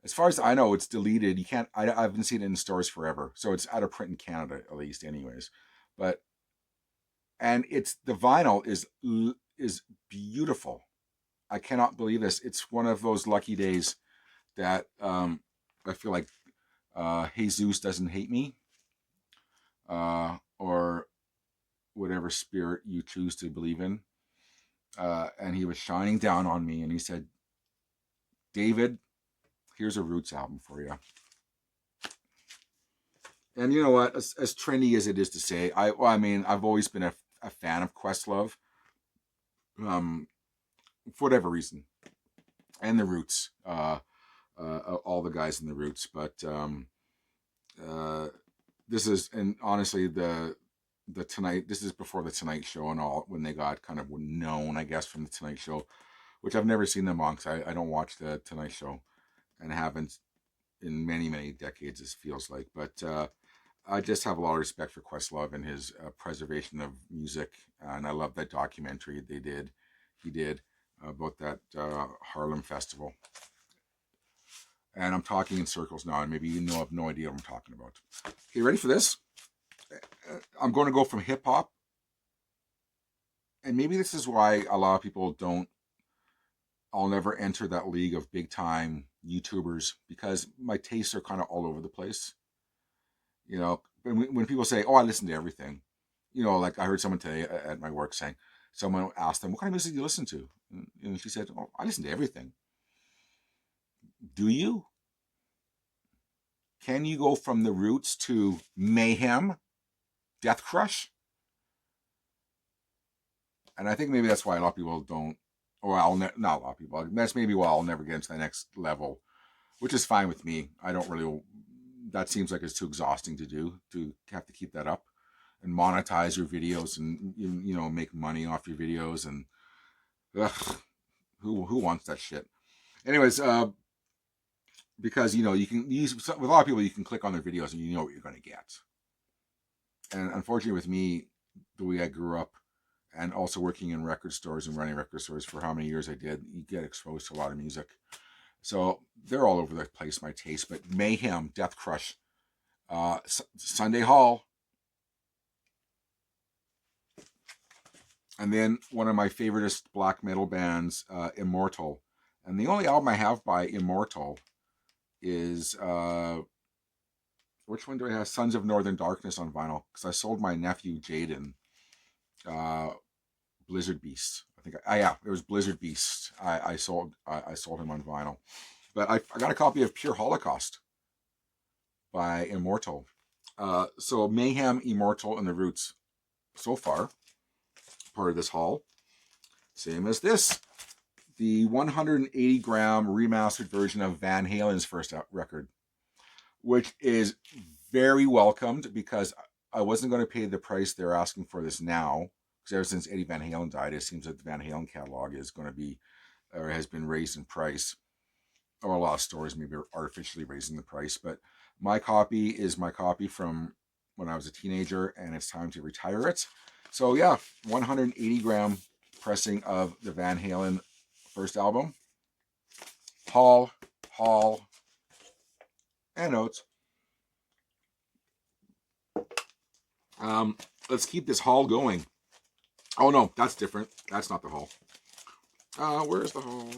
As far as I know, it's deleted. You can't. I haven't seen it in stores forever, so it's out of print in Canada at least, anyways. But and it's the vinyl is beautiful. I cannot believe this. It's one of those lucky days that I feel like Jesus doesn't hate me, or whatever spirit you choose to believe in. And he was shining down on me, and he said, "David, here's a Roots album for you." And you know what? As trendy as it is to say, I mean, I've always been a fan of Questlove, for whatever reason, and the Roots, all the guys in the Roots. But this is, and honestly, the Tonight. This is before the Tonight Show and all, when they got kind of known, I guess, from the Tonight Show, which I've never seen them on because I don't watch the Tonight Show, and haven't in many decades. It feels like, but. I just have a lot of respect for Questlove and his preservation of music, and I love that documentary he did about that Harlem Festival. And I'm talking in circles now, and maybe you have no idea what I'm talking about. Okay, ready for this? I'm going to go from hip hop, and maybe this is why a lot of people don't. I'll never enter that league of big time YouTubers because my tastes are kind of all over the place. You know, when people say, "Oh, I listen to everything," you know, like I heard someone today at my work saying, someone asked them, "What kind of music do you listen to?" And she said, "Oh, I listen to everything." Do you? Can you go from the Roots to Mayhem, Death Crush? And I think maybe that's why a lot of people don't, or not a lot of people. That's maybe why I'll never get into the next level, which is fine with me. I don't really. That seems like it's too exhausting to do, to have to keep that up and monetize your videos and you know make money off your videos, and who wants that shit? Anyways, because you know you can use, with a lot of people, you can click on their videos and you know what you're going to get. And unfortunately, with me, the way I grew up, and also working in record stores and running record stores for how many years I did, you get exposed to a lot of music. So they're all over the place, my taste. But Mayhem, Death Crush, Sunday Hall, and then one of my favoriteest black metal bands, Immortal. And the only album I have by Immortal is which one do I have? Sons of Northern Darkness on vinyl, because I sold my nephew Jaden Blizzard Beast. I think yeah, it was Blizzard Beast. I sold him on vinyl. But I got a copy of Pure Holocaust by Immortal. So Mayhem, Immortal, and the Roots so far, part of this haul. Same as this. The 180 gram remastered version of Van Halen's first record, which is very welcomed because I wasn't going to pay the price they're asking for this now. Because ever since Eddie Van Halen died, it seems that the Van Halen catalog is going to be, or has been raised in price. Or a lot of stores maybe are artificially raising the price. But my copy is my copy from when I was a teenager, and it's time to retire it. So yeah, 180 gram pressing of the Van Halen first album. Hall, and notes. Let's keep this haul going. Oh no, that's different. That's not the haul. Where's the haul?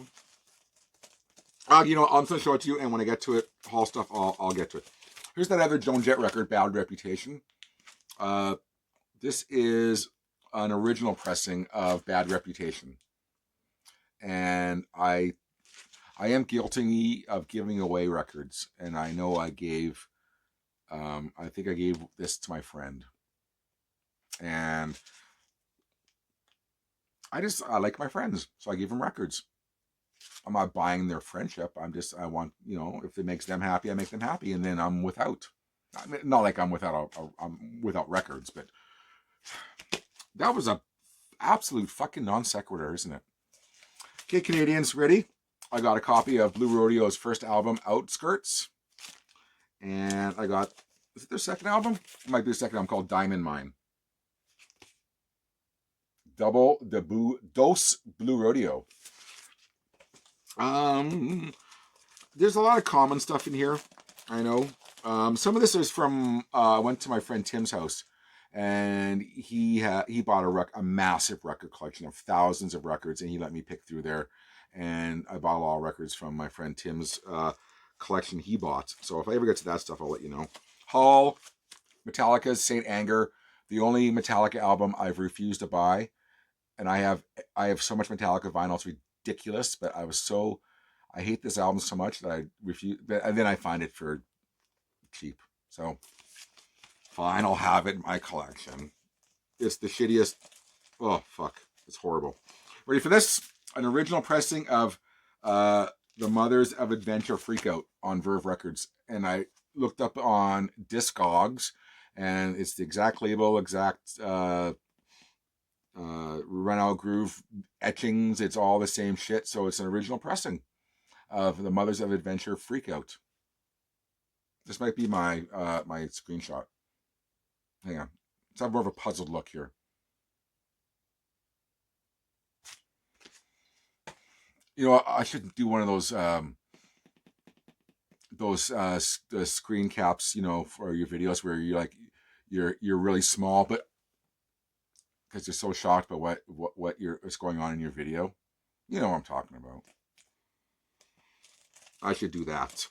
You know, I'm going to show it to you, and when I get to it, haul stuff, I'll get to it. Here's that other Joan Jett record, Bad Reputation. This is an original pressing of Bad Reputation. and I am guilty of giving away records, and I know I gave, I think I gave this to my friend, and I like my friends, so I give them records. I'm not buying their friendship. I want, if it makes them happy, I make them happy, and then I'm without. I mean, not like I'm I'm without records, but that was a absolute fucking non sequitur, isn't it? Okay, Canadians, ready? I got a copy of Blue Rodeo's first album, Outskirts, and I got, is it their second album? It might be their second album, called Diamond Mine. Double the Dose Blue Rodeo. There's a lot of common stuff in here. I know. Some of this is from, I went to my friend Tim's house, and he bought a massive record collection of thousands of records, and he let me pick through there. And I bought a lot of records from my friend Tim's collection he bought. So if I ever get to that stuff, I'll let you know. Hall, Metallica's Saint Anger, the only Metallica album I've refused to buy. And I have so much Metallica vinyl, it's ridiculous, but I hate this album so much that I refuse, and then I find it for cheap. So fine, I'll have it in my collection. It's the shittiest. Oh, fuck. It's horrible. Ready for this? An original pressing of The Mothers of Adventure Freakout on Verve Records. And I looked up on Discogs, and it's the exact label, exact Run Out Groove etchings. It's all the same shit. So it's an original pressing of The Mothers of Adventure Freakout. This might be my my screenshot. Hang on. Let's have more of a puzzled look here. I should do one of those screen caps, for your videos where you're really small, but because you're so shocked by what's going on in your video. You know what I'm talking about. I should do that.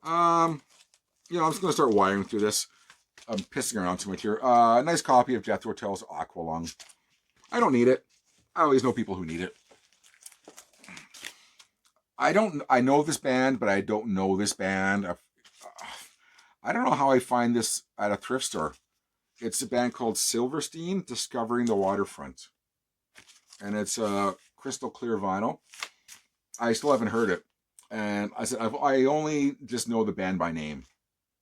I'm just going to start wiring through this. I'm pissing around too much here. A nice copy of Jethro Tull's Aqualung. I don't need it. I always know people who need it. I know this band, but I don't know this band. I don't know how I find this at a thrift store. It's a band called Silverstein, Discovering the Waterfront. And it's a crystal clear vinyl. I still haven't heard it. And I said, I only just know the band by name.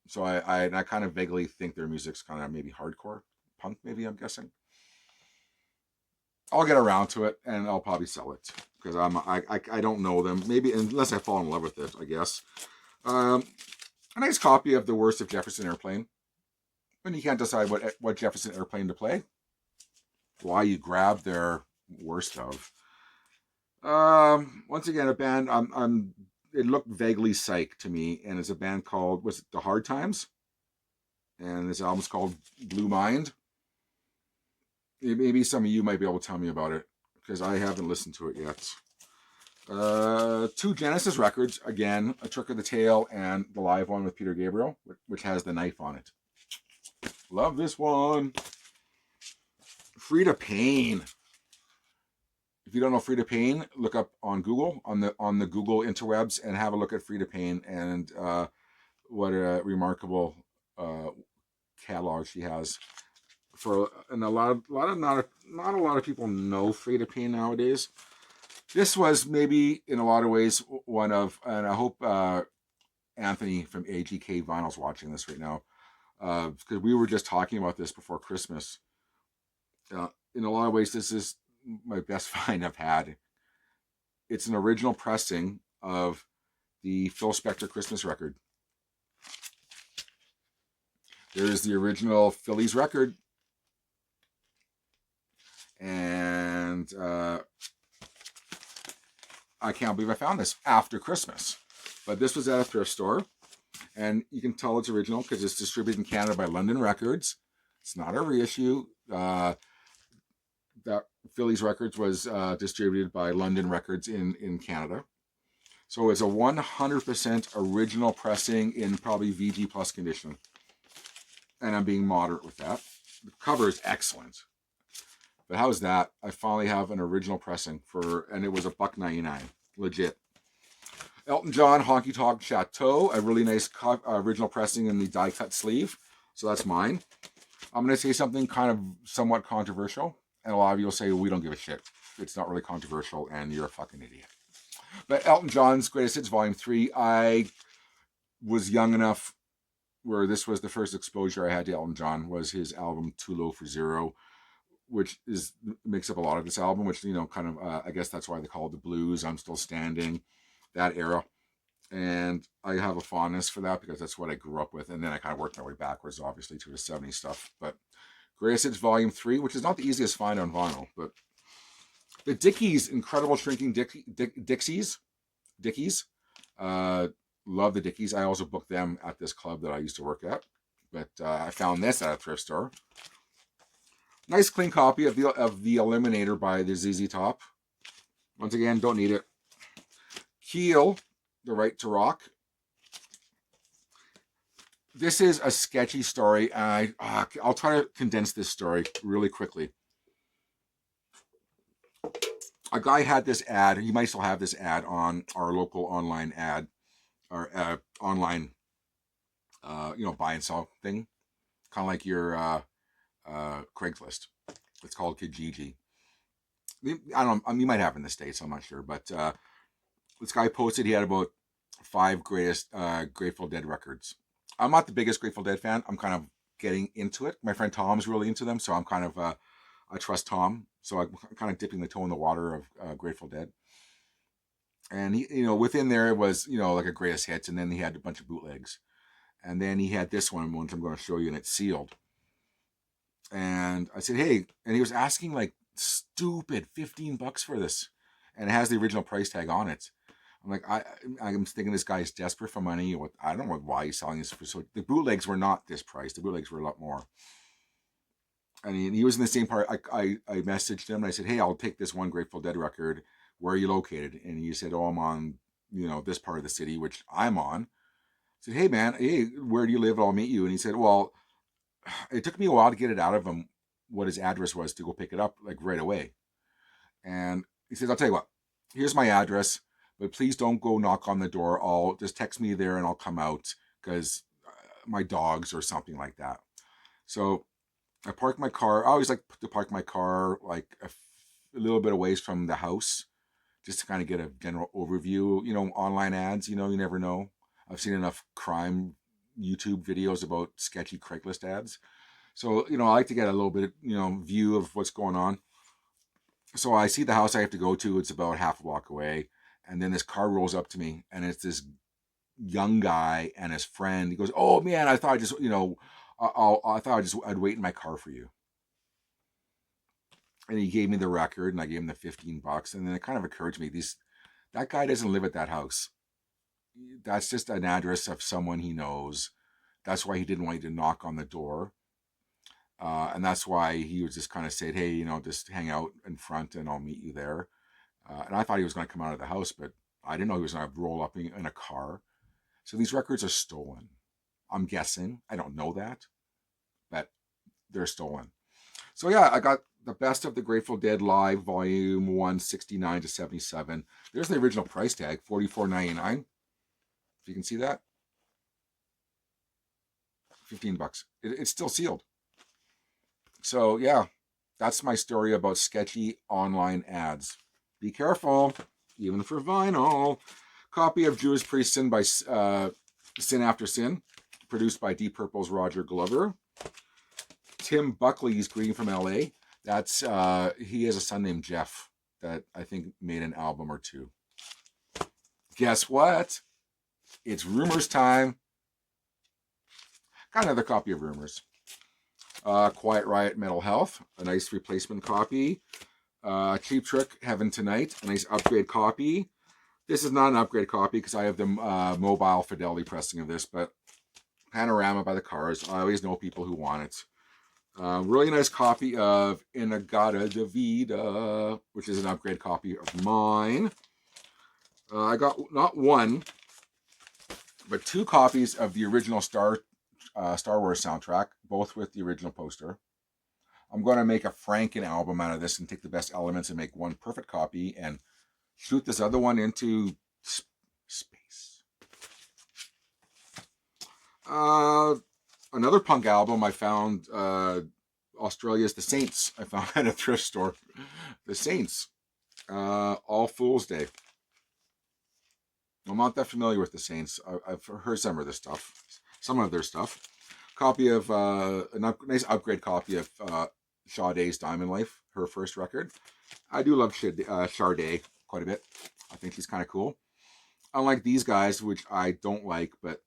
So I kind of vaguely think their music's kind of maybe hardcore, punk maybe, I'm guessing. I'll get around to it, and I'll probably sell it. Because I don't know them. Maybe, unless I fall in love with it, I guess. A nice copy of The Worst of Jefferson Airplane. When you can't decide what Jefferson Airplane to play, why you grab their Worst of. Once again, a band it looked vaguely psych to me, and it's a band called, was it The Hard Times? And this album's called Blue Mind. Maybe some of you might be able to tell me about it, because I haven't listened to it yet. 2 Genesis records, again, A Trick of the Tail and the live one with Peter Gabriel, which has the knife on it. Love this one. Frida Payne. If you don't know Frida Payne, look up on Google, on the Google interwebs, and have a look at Frida Payne, and what a remarkable catalog she has. And not a lot of people know Frida Payne nowadays. This was maybe in a lot of ways one of, and I hope Anthony from AGK Vinyl's watching this right now, because we were just talking about this before Christmas. In a lot of ways, this is my best find I've had. It's an original pressing of the Phil Spector Christmas record. There's the original Phillies record. And I can't believe I found this after Christmas. But this was at a thrift store. And you can tell it's original because it's distributed in Canada by London Records. It's not a reissue. That Phillies Records was distributed by London Records in Canada. So it's a 100% original pressing in probably VG Plus condition. And I'm being moderate with that. The cover is excellent. But how's that? I finally have an original pressing and it was $1.99, legit. Elton John, Honky Tonk Chateau, a really nice original pressing in the die cut sleeve. So that's mine. I'm going to say something kind of somewhat controversial, and a lot of you will say, we don't give a shit. It's not really controversial, and you're a fucking idiot. But Elton John's Greatest Hits Volume 3, I was young enough where this was the first exposure I had to Elton John, was his album Too Low for Zero, which makes up a lot of this album, which, kind of, I guess that's why they call it the blues, I'm Still Standing, that era. And I have a fondness for that because that's what I grew up with. And then I kind of worked my way backwards, obviously, to the 70s stuff. But Greatest Hits Volume 3, which is not the easiest find on vinyl, but the Dickies, Incredible Shrinking Dickies. Love the Dickies. I also booked them at this club that I used to work at. But I found this at a thrift store. Nice clean copy of the Eliminator by the ZZ Top. Once again, don't need it. Keel, The Right to Rock. This is a sketchy story, and I'll try to condense this story really quickly. A guy had this ad. He might still have this ad on our local online ad, or online, buy and sell thing, kind of like your Craigslist. It's called Kijiji. I don't know. You might have in the States. I'm not sure, but this guy posted he had about 5 greatest Grateful Dead records. I'm not the biggest Grateful Dead fan. I'm kind of getting into it. My friend Tom's really into them, so I'm kind of I trust Tom. So I'm kind of dipping the toe in the water of Grateful Dead. And he, within there it was, like a greatest hits, and then he had a bunch of bootlegs, and then he had this one, which I'm going to show you, and it's sealed. And I said, hey, and he was asking like stupid $15 for this, and it has the original price tag on it. I'm like, I'm thinking this guy is desperate for money. I don't know why he's selling this for so. The bootlegs were not this price. The bootlegs were a lot more. And he was in the same part. I messaged him and I said, hey, I'll take this one Grateful Dead record. Where are you located? And he said, oh, I'm on, this part of the city, which I'm on. I said, hey, man, where do you live? I'll meet you. And he said, well, it took me a while to get it out of him what his address was to go pick it up, like right away. And he says, I'll tell you what, here's my address, but please don't go knock on the door. I'll just text me there and I'll come out because my dogs or something like that. So I parked my car. I always like to park my car like a little bit away from the house just to kind of get a general overview. Online ads, you never know. I've seen enough crime YouTube videos about sketchy Craigslist ads. So, I like to get a little bit, view of what's going on. So I see the house I have to go to. It's about half a block away. And then this car rolls up to me, and it's this young guy and his friend. He goes, oh, man, I thought I just, I'd wait in my car for you. And he gave me the record, and I gave him the $15. And then it kind of occurred to me, that guy doesn't live at that house. That's just an address of someone he knows. That's why he didn't want you to knock on the door. And that's why he was just kind of said, hey, just hang out in front and I'll meet you there. And I thought he was going to come out of the house, but I didn't know he was going to roll up in a car. So these records are stolen. I'm guessing. I don't know that, but they're stolen. So yeah, I got the best of the Grateful Dead Live, Volume 169 to 77. There's the original price tag, $44.99. If you can see that. $15. It's still sealed. So yeah, that's my story about sketchy online ads. Be careful, even for vinyl. Copy of Judas Priest Sin by Sin After Sin, produced by Deep Purple's Roger Glover. Tim Buckley's Green from LA. That's he has a son named Jeff that I think made an album or two. Guess what? It's Rumors time. Got another copy of Rumors. Quiet Riot Metal Health, a nice replacement copy. Cheap Trick Heaven Tonight, a nice upgrade copy. This is not an upgrade copy because I have the mobile fidelity pressing of this, but Panorama by the Cars. I always know people who want it. Really nice copy of Inagata de Vida, which is an upgrade copy of mine. I got not one, but 2 copies of the original Star Wars soundtrack, both with the original poster. I'm going to make a Franken album out of this and take the best elements and make one perfect copy and shoot this other one into space. Another punk album I found, Australia's The Saints. I found at a thrift store. The Saints, All Fool's Day. I'm not that familiar with the Saints. I've heard some of their stuff. Copy of a nice upgrade copy of Sade's Diamond Life, her first record. I do love Sade quite a bit. I think she's kind of cool. Unlike these guys, which I don't like, but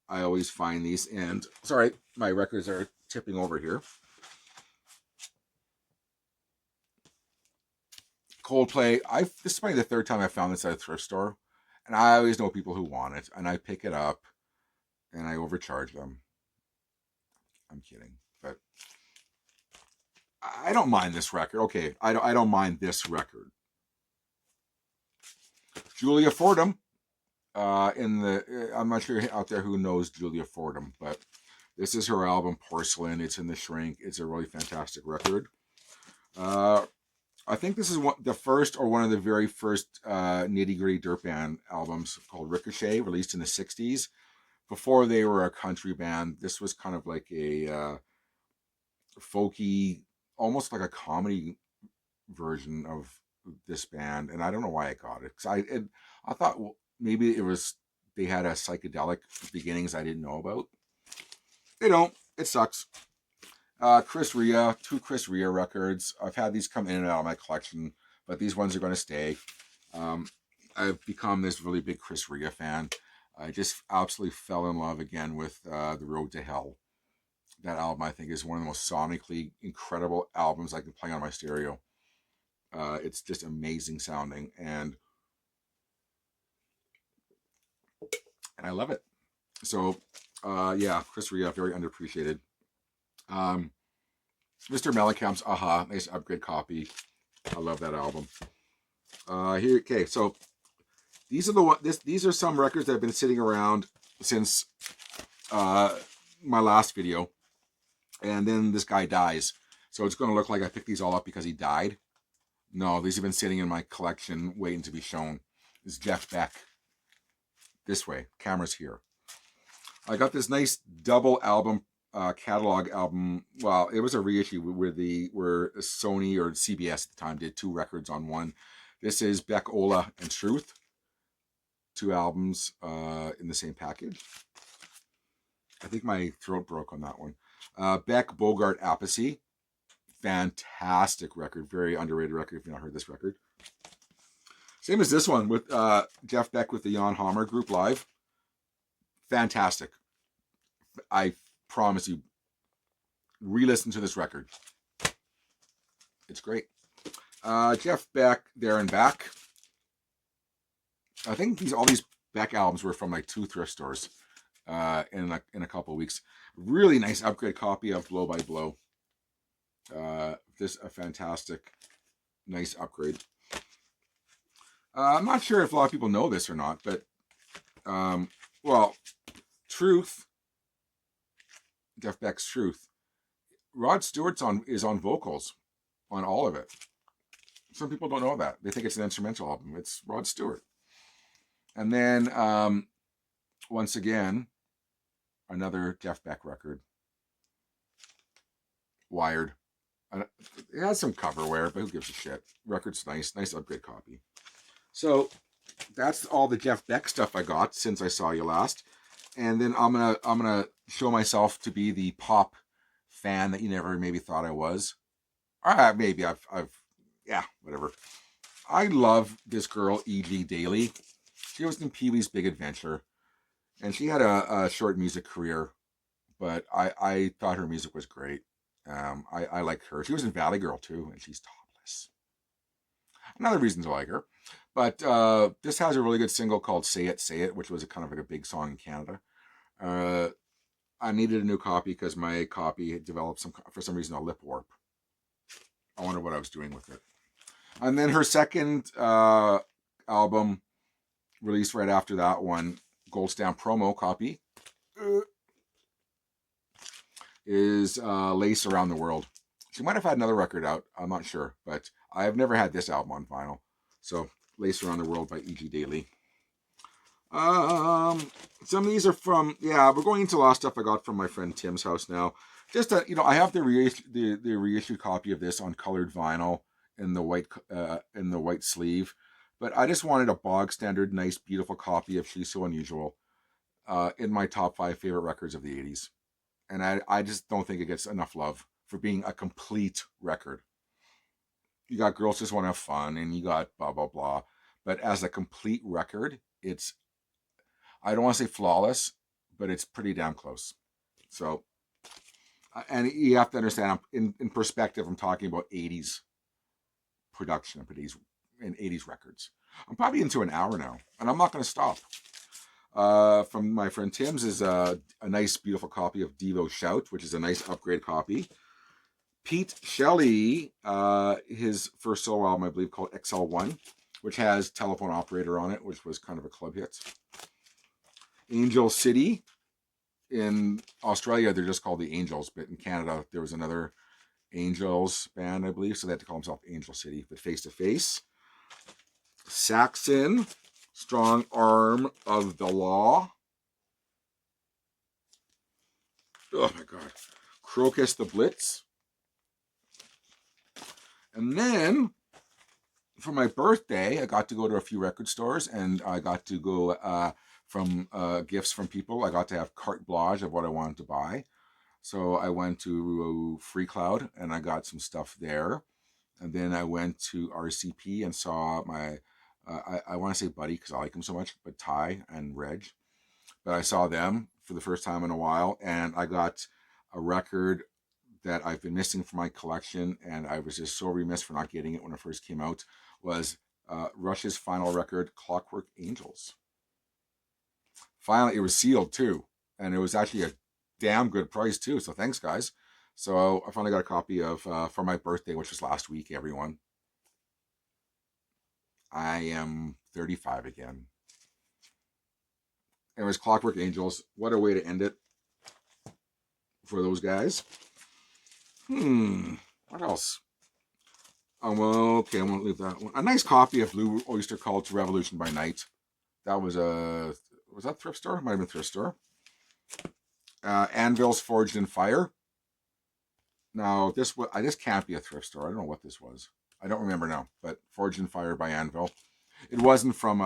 I always find these. And sorry, my records are tipping over here. Coldplay. This is probably the third time I found this at a thrift store. And I always know people who want it, and I pick it up, and I overcharge them. I'm kidding, but I don't mind this record. Okay, I don't mind this record. Julia Fordham. I'm not sure out there who knows Julia Fordham, but this is her album Porcelain. It's in the shrink. It's a really fantastic record. I think this is the first or one of the very first Nitty Gritty Dirt Band albums called Ricochet, released in the 60s. Before they were a country band, this was kind of like a folky, almost like a comedy version of this band. And I don't know why I got it. Because I thought maybe they had a psychedelic beginnings I didn't know about. They don't. It sucks. Chris Rea, 2 Chris Rea records. I've had these come in and out of my collection, but these ones are going to stay. I've become this really big Chris Rea fan. I just absolutely fell in love again with The Road to Hell. That album, I think, is one of the most sonically incredible albums I can play on my stereo. It's just amazing sounding, and I love it. So, yeah, Chris Rea, very underappreciated. Mr. Mellencamp's Aha, nice upgrade copy. I love that album. Okay, so these are some records that have been sitting around since my last video, and then this guy dies. So it's going to look like I picked these all up because he died. No, these have been sitting in my collection waiting to be shown. This is Jeff Beck. This way, camera's here. I got this nice double album. Catalog album. Well, it was a reissue where Sony or CBS at the time did 2 records on one. This is Beck, Ola, and Truth. 2 albums in the same package. I think my throat broke on that one. Beck, Bogart, Appice. Fantastic record. Very underrated record if you've not heard this record. Same as this one with Jeff Beck with the Jan Hammer group live. Fantastic. I promise you, re-listen to this record. It's great. Jeff Beck, There and Back. I think all these Beck albums were from like 2 thrift stores in a couple of weeks. Really nice upgrade copy of Blow by Blow. This a fantastic, nice upgrade. I'm not sure if a lot of people know this or not, but well, Truth. Jeff Beck's Truth. Rod Stewart's is on vocals on all of it. Some people don't know that. They think it's an instrumental album. It's Rod Stewart. And then, once again, another Jeff Beck record. Wired. It has some coverware, but who gives a shit? Record's nice. Nice upgrade copy. So, that's all the Jeff Beck stuff I got since I saw you last. And then I'm gonna show myself to be the pop fan that you never maybe thought I was. Maybe I've yeah, whatever. I love this girl E.G. Daily. She was in Pee-wee's Big Adventure, and she had a short music career, but I thought her music was great. I like her. She was in Valley Girl too, and she's topless. Another reason to like her. But this has a really good single called Say It, Say It, which was kind of like a big song in Canada. I needed a new copy because my copy had developed for some reason, a lip warp. I wonder what I was doing with it. And then her second album, released right after that one, Gold Stamp promo copy, is Lace Around the World. She might have had another record out. I'm not sure, but I've never had this album on vinyl. So, Lace Around the World by E.G. Daily. Some of these are from, yeah, we're going into a lot of stuff I got from my friend Tim's house now. Just I have the reissued copy of this on colored vinyl in the white sleeve, but I just wanted a bog standard, nice, beautiful copy of She's So Unusual in my top 5 favorite records of the 80s. And I just don't think it gets enough love for being a complete record. You got Girls Just Want to Have Fun, and you got blah, blah, blah. But as a complete record, it's, I don't want to say flawless, but it's pretty damn close. So, and you have to understand, in perspective, I'm talking about 80s production and 80s records. I'm probably into an hour now, and I'm not going to stop. From my friend Tim's is a nice, beautiful copy of Devo Shout, which is a nice upgrade copy. Pete Shelley, his first solo album, I believe, called XL1, which has Telephone Operator on it, which was kind of a club hit. Angel City. In Australia, they're just called the Angels, but in Canada, there was another Angels band, I believe, so they had to call themselves Angel City, but Face to Face. Saxon, Strong Arm of the Law. Oh my God. Crocus the Blitz. And then, for my birthday, I got to go to a few record stores, and I got to go from gifts from people. I got to have carte blanche of what I wanted to buy. So I went to Freecloud, and I got some stuff there. And then I went to RCP and saw my, I want to say buddy because I like him so much, but Ty and Reg. But I saw them for the first time in a while, and I got a record that I've been missing from my collection, and I was just so remiss for not getting it when it first came out, was Rush's final record, Clockwork Angels. Finally, it was sealed too, and it was actually a damn good price too, so thanks guys. So I finally got a copy of, for my birthday, which was last week, everyone. I am 35 again. It was Clockwork Angels. What a way to end it for those guys. What else? Oh, well, okay, I won't leave that one. A nice copy of Blue Oyster Cult's Revolution by Night. That was that thrift store? Might have been thrift store. Anvil's Forged in Fire. Now, this can't be a thrift store. I don't know what this was. I don't remember now, but Forged in Fire by Anvil. It wasn't from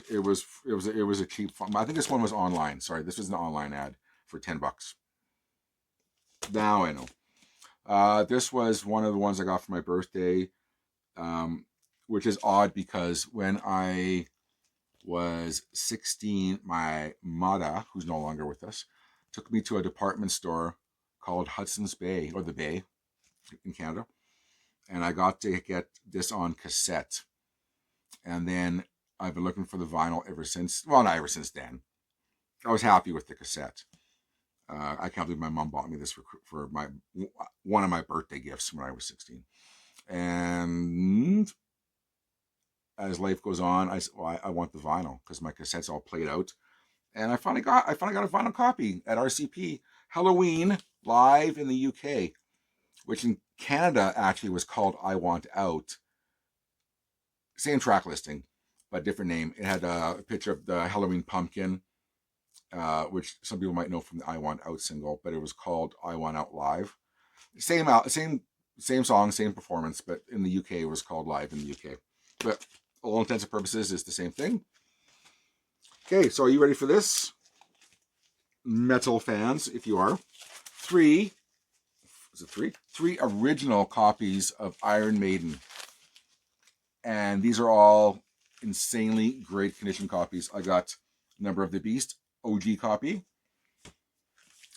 it was a cheap, I think this one was online. Sorry, this was an online ad for $10. Now I know. This was one of the ones I got for my birthday, which is odd because when I was 16, my Mada, who's no longer with us, took me to a department store called Hudson's Bay, or the Bay in Canada, and I got to get this on cassette. And then I've been looking for the vinyl ever since. Well, not ever since then. I was happy with the cassette. I can't believe my mom bought me this for one of my birthday gifts when I was 16. And as life goes on, I want the vinyl because my cassette's all played out. And I finally got a vinyl copy at RCP Halloween live in the UK, which in Canada actually was called I Want Out. Same track listing, but different name. It had a picture of the Halloween pumpkin, which some people might know from the I Want Out single, but it was called I Want Out Live. Same song, same performance, but in the UK it was called Live in the UK. But all intents and purposes, it's the same thing. Okay, so are you ready for this? Metal fans, if you are. Three original copies of Iron Maiden. And these are all insanely great condition copies. I got Number of the Beast OG copy.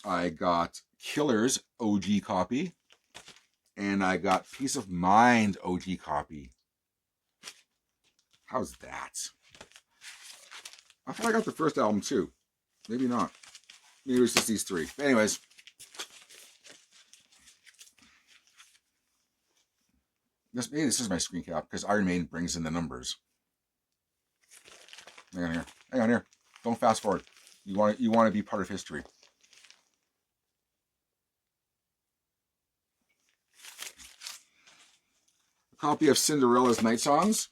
I got Killer's OG copy. And I got Peace of Mind OG copy. How's that? I thought I got the first album too. Maybe not. Maybe it was just these three. But anyways. Maybe this is my screen cap because Iron Maiden brings in the numbers. Hang on here. Don't fast forward. You want to be part of history. copy of Cinderella's Night Songs.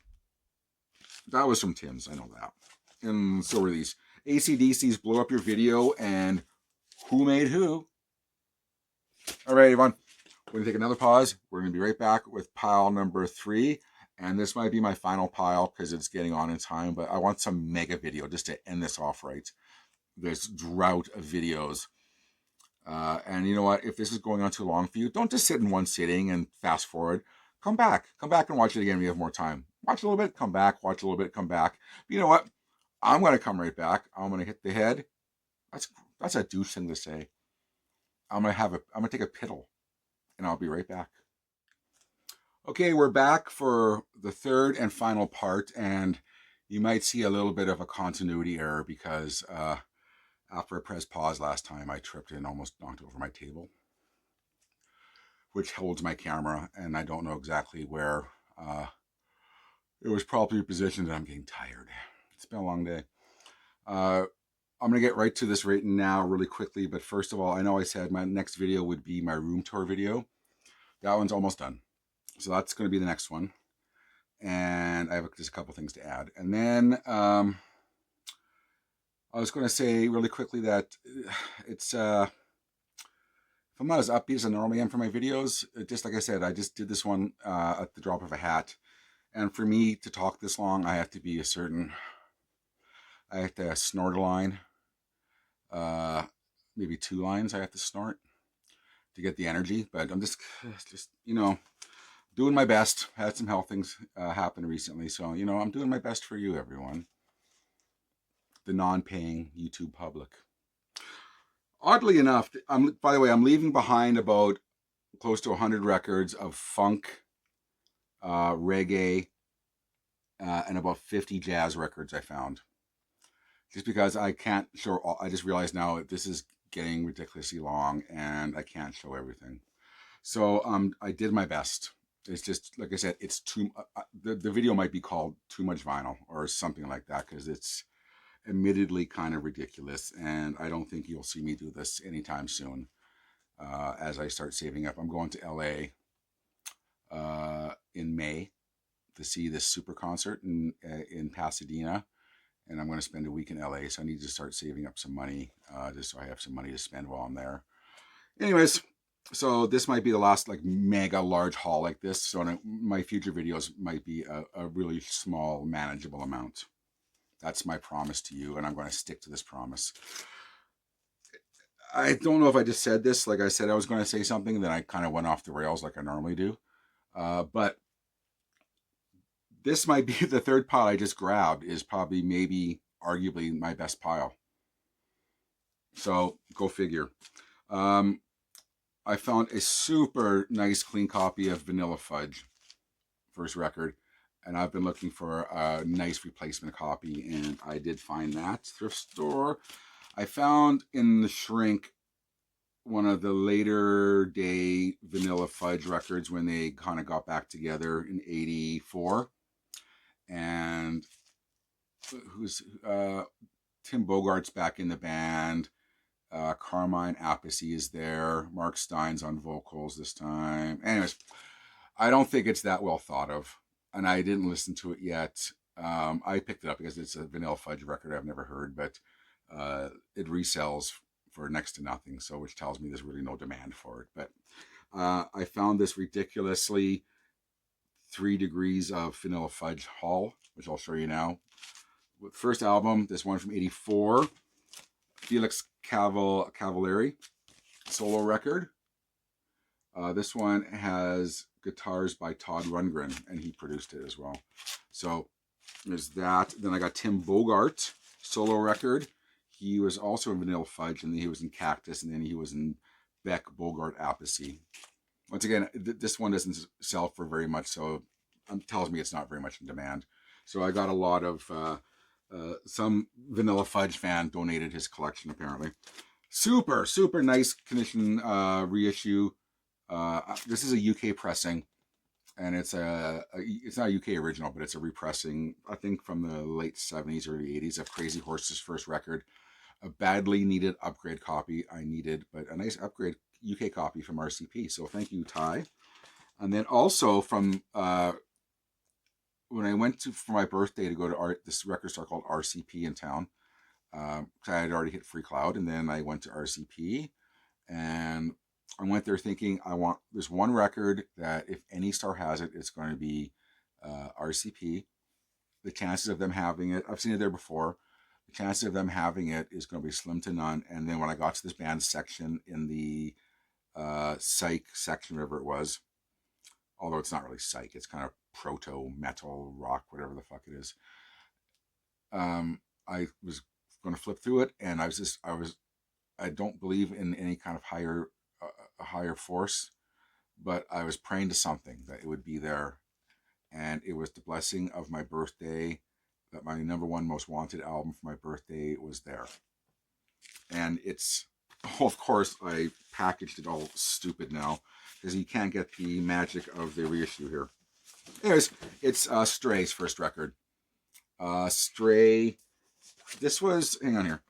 That was from Tim's, I know that. And so were these. AC/DC's Blow Up Your Video and Who Made Who. All right, everyone. We're going to take another pause. We're going to be right back with pile number 3. And this might be my final pile because it's getting on in time. But I want some mega video just to end this off right. This drought of videos. And you know what? If this is going on too long for you, don't just sit in one sitting and fast forward. Come back. Come back and watch it again when you have more time. Watch a little bit, come back. Watch a little bit, come back. But you know what? I'm going to come right back. I'm going to hit the head. That's a douche thing to say. I'm going to take a piddle. And I'll be right back. Okay, we're back for the third and final part, and you might see a little bit of a continuity error because after I pressed pause last time, I tripped and almost knocked over my table, which holds my camera, and I don't know exactly where it was properly positioned, and I'm getting tired. It's been a long day. I'm going to get right to this right now really quickly, but first of all, I know I said my next video would be my room tour video. That one's almost done. So that's going to be the next one. And I have just a couple things to add. And then I was going to say really quickly that it's, if I'm not as upbeat as I normally am for my videos, just like I said, I just did this one at the drop of a hat. And for me to talk this long, I have to be I have to snort a line. Maybe 2 lines I have to snort to get the energy. But I'm just doing my best. Had some health things happen recently. So, I'm doing my best for you, everyone. The non-paying YouTube public. Oddly enough, by the way, I'm leaving behind about close to 100 records of funk, reggae, and about 50 jazz records I found. Just because I can't show all, I just realized now this is getting ridiculously long and I can't show everything. So I did my best. It's just, like I said, it's too, the video might be called Too Much Vinyl or something like that because it's admittedly kind of ridiculous, and I don't think you'll see me do this anytime soon as I start saving up. I'm going to LA in May to see this super concert in Pasadena, and I'm going to spend a week in LA, so I need to start saving up some money just so I have some money to spend while I'm there. Anyways, so this might be the last mega large haul like this. So my future videos might be a really small, manageable amount. That's my promise to you, and I'm going to stick to this promise. I don't know if I just said this. Like I said, I was going to say something, then I kind of went off the rails like I normally do. But this might be the third pile I just grabbed is probably maybe arguably my best pile. So go figure. I found a super nice clean copy of Vanilla Fudge, first record, and I've been looking for a nice replacement copy, and I did find that thrift store. I found in the shrink one of the later day Vanilla Fudge records when they kind of got back together in '84, and who's Tim Bogart's back in the band. Carmine Appice is there. Mark Stein's on vocals this time. Anyways, I don't think it's that well thought of, and I didn't listen to it yet. I picked it up because it's a Vanilla Fudge record I've never heard, but it resells for next to nothing, so which tells me there's really no demand for it. But I found this ridiculously 3 Degrees of Vanilla Fudge haul, which I'll show you now. First album, this one from '84. Felix Cavalieri solo record. This one has guitars by Todd Rundgren, and he produced it as well. So there's that. Then I got Tim Bogart solo record. He was also in Vanilla Fudge, and then he was in Cactus, and then he was in Beck Bogart Appice. Once again, this one doesn't sell for very much, so it tells me it's not very much in demand. So I got a lot of some Vanilla Fudge fan donated his collection, apparently. Super, super nice condition reissue. This is a UK pressing, and it's not a UK original, but it's a repressing, I think, from the late 70s, early 80s of Crazy Horse's first record. A badly needed upgrade copy I needed, but a nice upgrade UK copy from RCP. So thank you, Ty. And then also from when I went to for my birthday to go to this record store called RCP in town. I had already hit Freecloud, and then I went to RCP, and I went there thinking there's one record that if any store has it, it's going to be RCP. The chances of them having it, I've seen it there before. The chances of them having it is going to be slim to none. And then when I got to this band section in the psych section, whatever it was, although it's not really psych, it's kind of proto metal rock, whatever the fuck it is. I was going to flip through it, and I don't believe in any kind of higher force, but I was praying to something that it would be there, and it was the blessing of my birthday that my number one most wanted album for my birthday was there. And it's, of course, I packaged it all stupid now because you can't get the magic of the reissue here. Anyways, it's Stray's first record. Stray. This was, hang on here.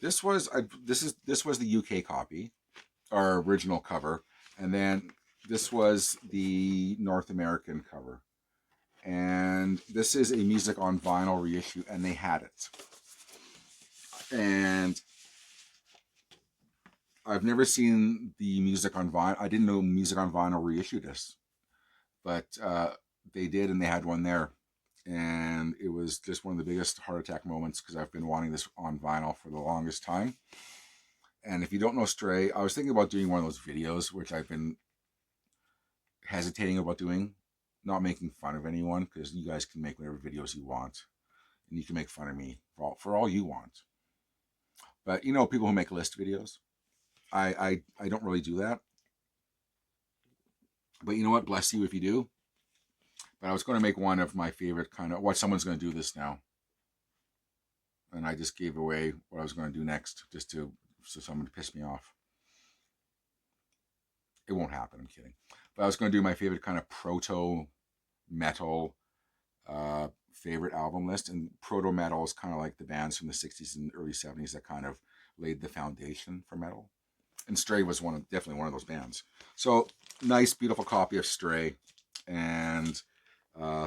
This was the UK copy, our original cover, and then this was the North American cover. And this is a Music on Vinyl reissue, and they had it. And I've never seen the Music on Vinyl. I didn't know Music on Vinyl reissued this, but they did, and they had one there. And it was just one of the biggest heart attack moments because I've been wanting this on vinyl for the longest time. And if you don't know Stray, I was thinking about doing one of those videos, which I've been hesitating about doing, not making fun of anyone, because you guys can make whatever videos you want, and you can make fun of me for all you want. But you know, people who make list videos, I don't really do that. But you know what? Bless you if you do. But I was going to make one of my favorite kind of, what someone's going to do this now. And I just gave away what I was going to do next, just so someone to piss me off. It won't happen, I'm kidding. But I was going to do my favorite kind of proto metal favorite album list. And proto metal is kind of like the bands from the 60s and early 70s that kind of laid the foundation for metal. And Stray was definitely one of those bands. So nice, beautiful copy of Stray. And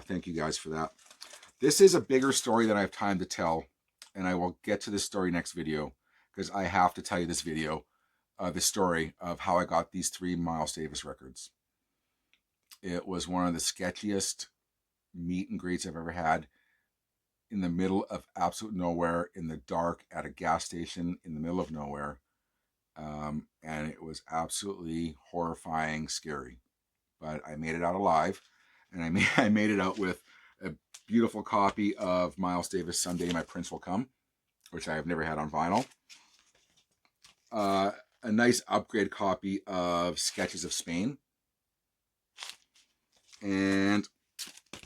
thank you guys for that. This is a bigger story than I have time to tell, and I will get to this story next video because I have to tell you this video, the story of how I got these 3 Miles Davis records. It was one of the sketchiest meet and greets I've ever had, in the middle of absolute nowhere, in the dark, at a gas station in the middle of nowhere, and it was absolutely horrifying, scary. But I made it out alive, and I made it out with a beautiful copy of Miles Davis' Someday My Prince Will Come, which I have never had on vinyl. A nice upgrade copy of Sketches of Spain. And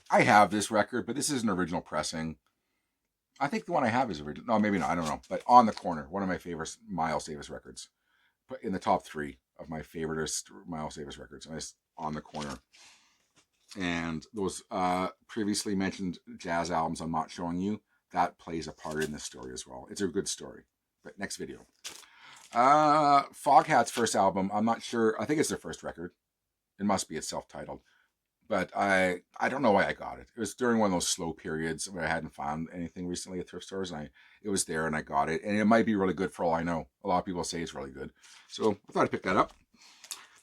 I have this record, but this is an original pressing. I think the one I have is original. No, maybe not. I don't know. But On the Corner, one of my favorite Miles Davis records. But in the top 3 of my favoriteest Miles Davis records. And it's On the Corner. And those previously mentioned jazz albums I'm not showing you, that plays a part in this story as well. It's a good story. But next video. Foghat's first album, I'm not sure. I think it's their first record. It must be. It's self-titled. But I don't know why I got it. It was during one of those slow periods where I hadn't found anything recently at thrift stores, and it was there, and I got it. And it might be really good for all I know. A lot of people say it's really good. So I thought I'd pick that up.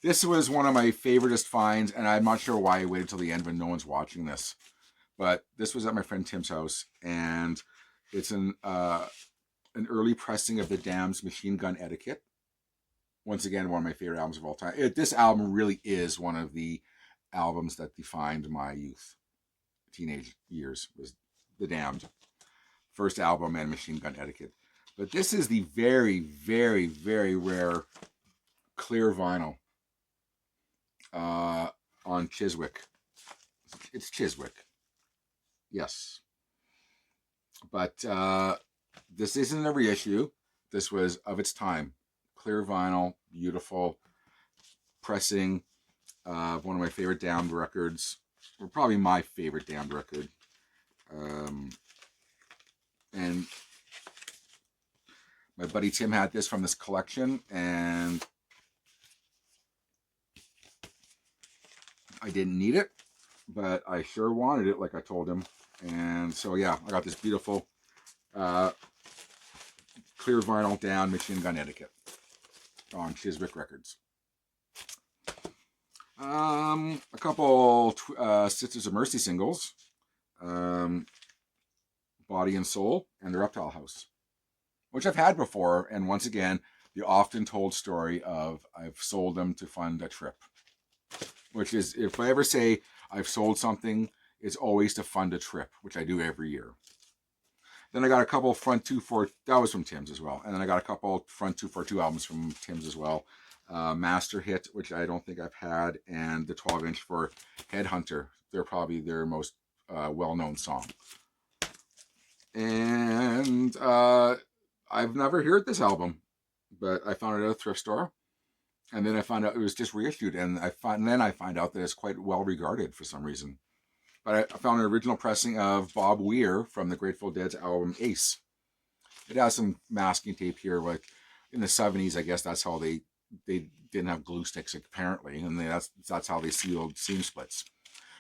This was one of my favoriteest finds, and I'm not sure why I waited till the end when no one's watching this. But this was at my friend Tim's house, and it's an early pressing of The Damned's Machine Gun Etiquette. Once again, one of my favorite albums of all time. This album really is one of the albums that defined my youth, teenage years, was The Damned. First album and Machine Gun Etiquette. But this is the very, very, very rare clear vinyl on Chiswick. It's Chiswick. Yes. But this isn't a reissue. This was of its time. Clear vinyl, beautiful pressing. One of my favorite Damned records, or probably my favorite Damned record. And my buddy Tim had this from this collection, and I didn't need it, but I sure wanted it, like I told him. And so, yeah, I got this beautiful clear vinyl down Machine Gun Etiquette on Chiswick Records. A couple Sisters of Mercy singles, Body and Soul, and The Reptile House, which I've had before. And once again, the often told story of I've sold them to fund a trip, which is, if I ever say I've sold something, it's always to fund a trip, which I do every year. Then I got a couple Front 242, that was from Tim's as well. And then I got a couple Front 242 albums from Tim's as well. Master Hit, which I don't think I've had, and the 12-inch for Headhunter. They're probably their most well-known song. And I've never heard this album, but I found it at a thrift store. And then I found out it was just reissued, and then I find out that it's quite well regarded for some reason. But I found an original pressing of Bob Weir from the Grateful Dead's album Ace. It has some masking tape here, like in the 70s. I guess that's how they didn't have glue sticks apparently, and that's how they sealed seam splits.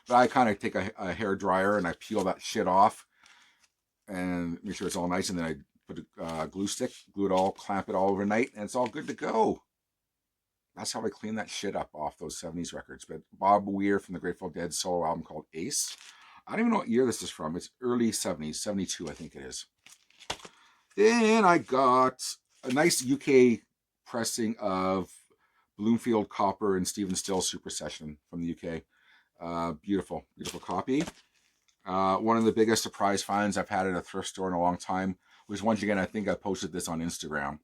But I kind of take a hair dryer and I peel that shit off and make sure it's all nice, and then I put a glue stick, glue it all, clamp it all overnight, and it's all good to go. That's how I clean that shit up off those 70s records. But Bob Weir from the Grateful Dead solo album called Ace. I don't even know what year this is from. It's early 70s, 72 I think it is. Then I got a nice UK pressing of Bloomfield Copper and Stephen Still Super Session from the UK. Beautiful, beautiful copy. One of the biggest surprise finds I've had at a thrift store in a long time was, once again, I think I posted this on Instagram.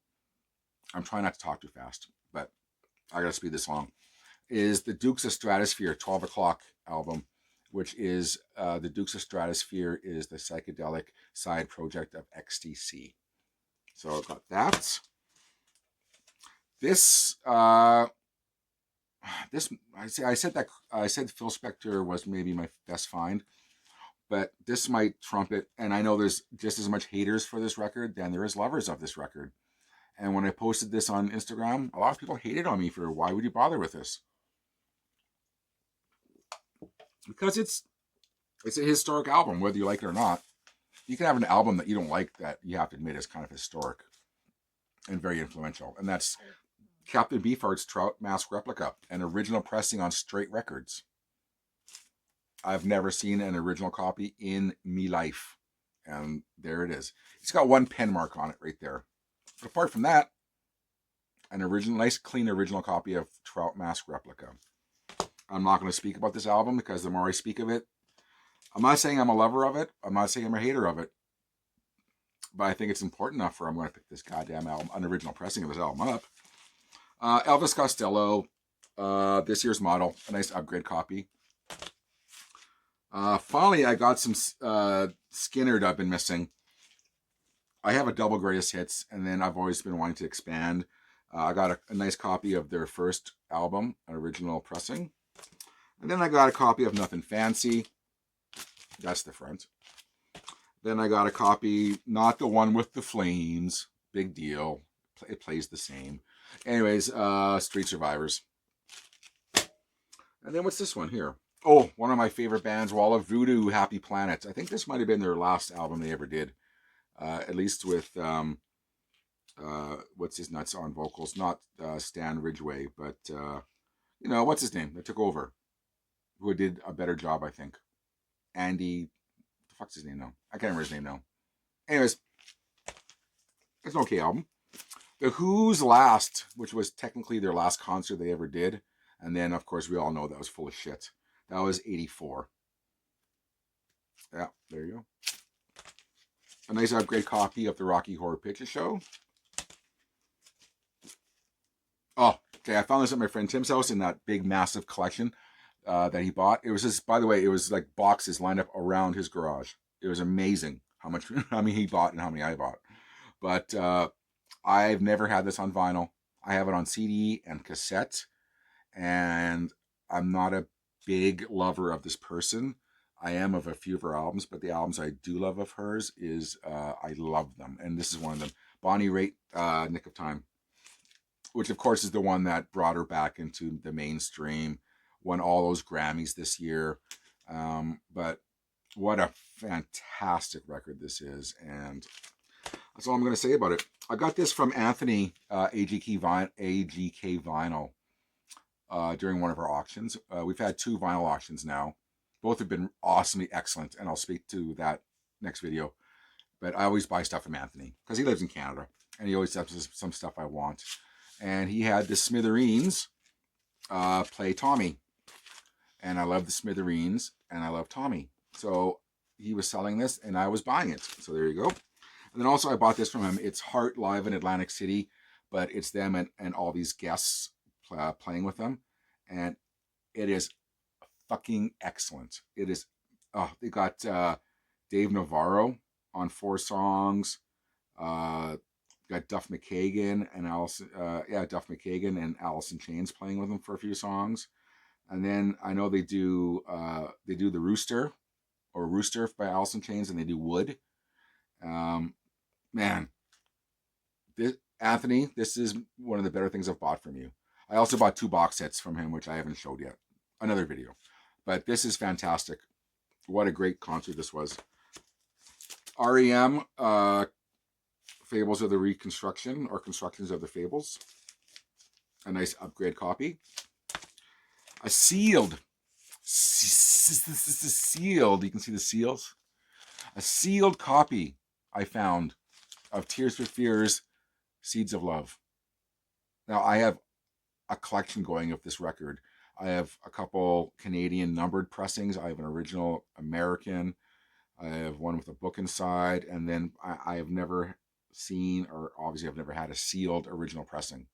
I'm trying not to talk too fast, but I gotta speed this along, is the Dukes of Stratosphere 12 O'Clock album, which is the Dukes of Stratosphere is the psychedelic side project of XTC. So I've got that. This I said Phil Spector was maybe my best find, but this might trump it. And I know there's just as much haters for this record than there is lovers of this record. And when I posted this on Instagram, a lot of people hated on me for, why would you bother with this? Because it's a historic album, whether you like it or not. You can have an album that you don't like that you have to admit is kind of historic and very influential. And that's Captain Beefheart's Trout Mask Replica, an original pressing on Straight Records. I've never seen an original copy in me life. And there it is. It's got one pen mark on it right there. But apart from that, an original, nice, clean original copy of Trout Mask Replica. I'm not going to speak about this album because the more I speak of it, I'm not saying I'm a lover of it. I'm not saying I'm a hater of it. But I think it's important enough for I'm going to pick this goddamn album, an original pressing of this album up. Elvis Costello, this year's model, a nice upgrade copy. Finally, I got some Skinner that I've been missing. I have a double greatest hits, and then I've always been wanting to expand. I got a nice copy of their first album, an original pressing. And then I got a copy of Nothing Fancy. That's the front. Then I got a copy, not the one with the flames. Big deal. It plays the same. Anyways, Street Survivors. And then what's this one here? Oh, one of my favorite bands, Wall of Voodoo, Happy Planet. I think this might have been their last album they ever did. At least with, what's his nuts on vocals? Not Stan Ridgway, but, what's his name? That took over. Who did a better job, I think. Andy, what the fuck's his name now? I can't remember his name now. Anyways, it's an okay album. The Who's Last, which was technically their last concert they ever did. And then, of course, we all know that was full of shit. That was 84. Yeah, there you go. A nice upgrade copy of the Rocky Horror Picture Show. Oh, okay, I found this at my friend Tim's house in that big, massive collection that he bought. It was just, by the way, it was like boxes lined up around his garage. It was amazing how many he bought and how many I bought. But I've never had this on vinyl. I have it on CD and cassette, and I'm not a big lover of this person. I am of a few of her albums, but the albums I do love of hers is, I love them. And this is one of them. Bonnie Raitt, Nick of Time, which of course is the one that brought her back into the mainstream, won all those Grammys this year. But what a fantastic record this is, and that's all I'm going to say about it. I got this from Anthony, AGK Vinyl, during one of our auctions. We've had 2 vinyl auctions now. Both have been awesomely excellent, and I'll speak to that next video. But I always buy stuff from Anthony because he lives in Canada, and he always has some stuff I want. And he had the Smithereens play Tommy. And I love the Smithereens, and I love Tommy. So he was selling this, and I was buying it. So there you go. And then also I bought this from him. It's Heart live in Atlantic City, but it's them and all these guests playing with them. And it is fucking excellent. It is, they got Dave Navarro on 4 songs. Got Duff McKagan and Duff McKagan and Alice in Chains playing with them for a few songs. And then I know they do the Rooster by Alice in Chains, and they do Wood. Man, Anthony, this is one of the better things I've bought from you. I also bought 2 box sets from him, which I haven't showed yet. Another video. But this is fantastic. What a great concert this was. REM, Fables of the Reconstruction, or Constructions of the Fables. A nice upgrade copy. A sealed, you can see the seals. A sealed copy I found of Tears for Fears, Seeds of Love. Now, I have a collection going of this record. I have a couple Canadian numbered pressings. I have an original American. I have one with a book inside. And then I have never seen, or obviously I've never had, a sealed original pressing.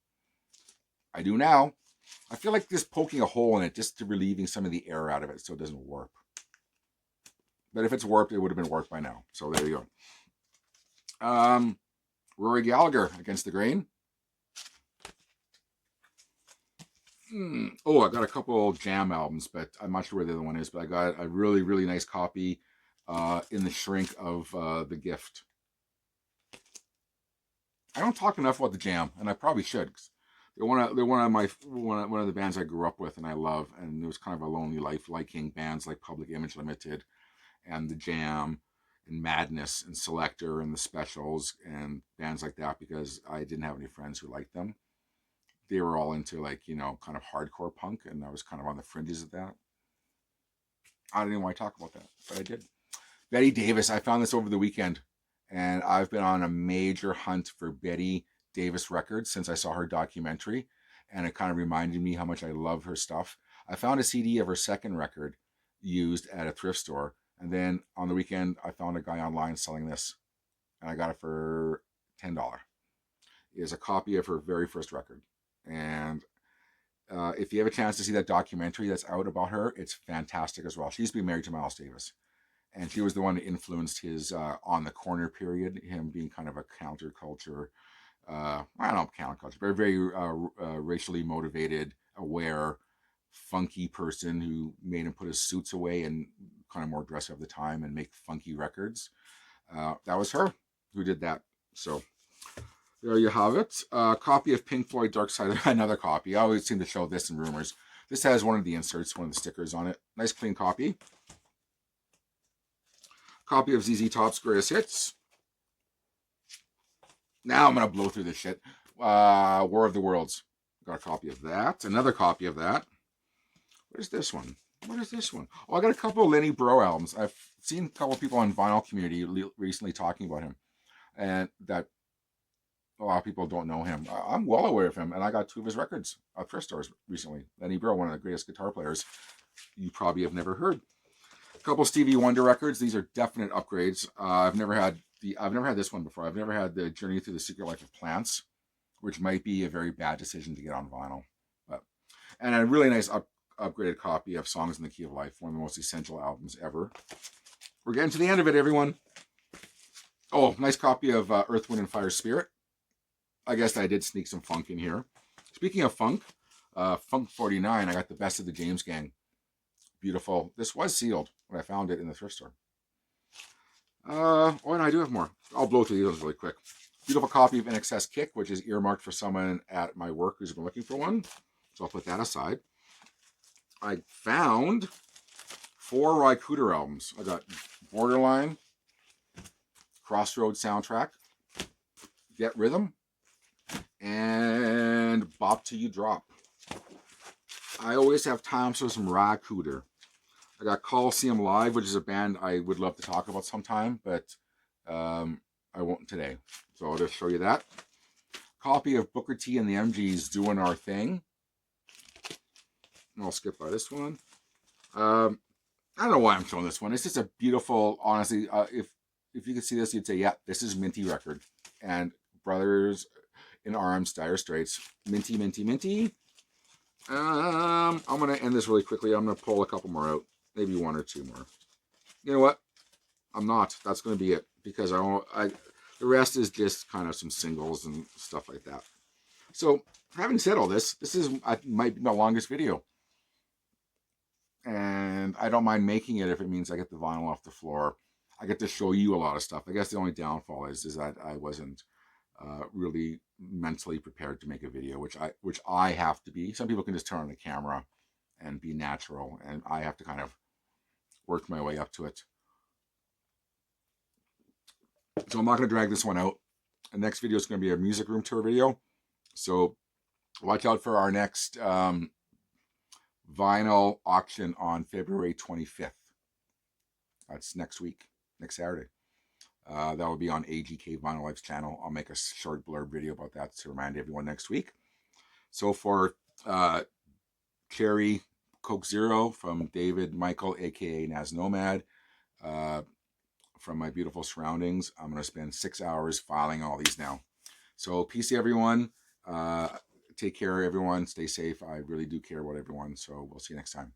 I do now. I feel like just poking a hole in it just to relieving some of the air out of it so it doesn't warp. But if it's warped, it would have been warped by now. So there you go. Rory Gallagher, Against the Grain. Oh, I got a couple Jam albums, but I'm not sure where the other one is. But I got a really, really nice copy in the shrink of The Gift. I don't talk enough about the Jam, and I probably should. They're one of the bands I grew up with and I love, and it was kind of a lonely life liking bands like Public Image Limited and the Jam and Madness and Selector and the Specials and bands like that, because I didn't have any friends who liked them. They were all into, like, you know, kind of hardcore punk, and I was kind of on the fringes of that. I don't even want to talk about that, but I did. Betty Davis, I found this over the weekend, and I've been on a major hunt for Betty Davis records since I saw her documentary, and it kind of reminded me how much I love her stuff. I found a CD of her second record used at a thrift store, and then on the weekend I found a guy online selling this, and I got it for $10. It is a copy of her very first record, and if you have a chance to see that documentary that's out about her, it's fantastic as well. She used to be married to Miles Davis, and she was the one that influenced his On the Corner period, him being kind of a counterculture, I don't know, counterculture, but a very racially motivated, aware, funky person who made him put his suits away and kind of more dress of the time and make funky records. That was her who did that. So there you have it. Copy of Pink Floyd Dark Side, another copy. I always seem to show this in rumors. This has one of the inserts, one of the stickers on it. Nice clean copy. Copy of ZZ Top's Greatest Hits. Now I'm going to blow through this shit. War of the Worlds. Got a copy of that. Another copy of that. What is this one? What is this one? Oh, I got a couple of Lenny Breau albums. I've seen a couple of people on Vinyl Community recently talking about him, and that a lot of people don't know him. I'm well aware of him, and I got 2 of his records at thrift stores recently. Lenny Breau, one of the greatest guitar players you probably have never heard. A couple Stevie Wonder records. These are definite upgrades. I've never had this one before. I've never had the Journey Through the Secret Life of Plants, which might be a very bad decision to get on vinyl. And a really nice upgraded copy of Songs in the Key of Life, one of the most essential albums ever. We're getting to the end of it, everyone. Oh, nice copy of Earth, Wind, and Fire Spirit. I guess I did sneak some funk in here. Speaking of funk, Funk 49, I got the Best of the James Gang. Beautiful. This was sealed when I found it in the thrift store. Oh, and I do have more. I'll blow through these really quick. Beautiful copy of NXS Kick, which is earmarked for someone at my work who's been looking for one. So I'll put that aside. I found 4 Rycooder albums. I got Borderline, Crossroads Soundtrack, Get Rhythm, and Bop Till You Drop. I always have time for some Rycooder. I got Coliseum Live, which is a band I would love to talk about sometime, but I won't today. So I'll just show you that. Copy of Booker T and the MGs Doing Our Thing. I'll skip by this one. I don't know why I'm showing this one. It's just a beautiful, honestly, if you could see this, you'd say, yeah, this is Minty record. And Brothers in Arms, Dire Straits. Minty, Minty, Minty. I'm going to end this really quickly. I'm going to pull a couple more out. Maybe 1 or 2 more. You know what? I'm not. That's going to be it. Because the rest is just kind of some singles and stuff like that. So, having said all this, this might be my longest video. And I don't mind making it if it means I get the vinyl off the floor. I get to show you a lot of stuff. I guess the only downfall is that I wasn't really mentally prepared to make a video, which I have to be. Some people can just turn on the camera and be natural, and I have to kind of work my way up to it. So I'm not going to drag this one out. The next video is going to be a music room tour video. So watch out for our next vinyl auction on February 25th. That's next week, next Saturday. That will be on AGK Vinyl Life's channel. I'll make a short blurb video about that to remind everyone next week. So for Cherry Coke Zero from David Michael, aka Naz Nomad, from my beautiful surroundings, I'm going to spend 6 hours filing all these now. So peace, everyone. Take care, everyone. Stay safe. I really do care about everyone. So we'll see you next time.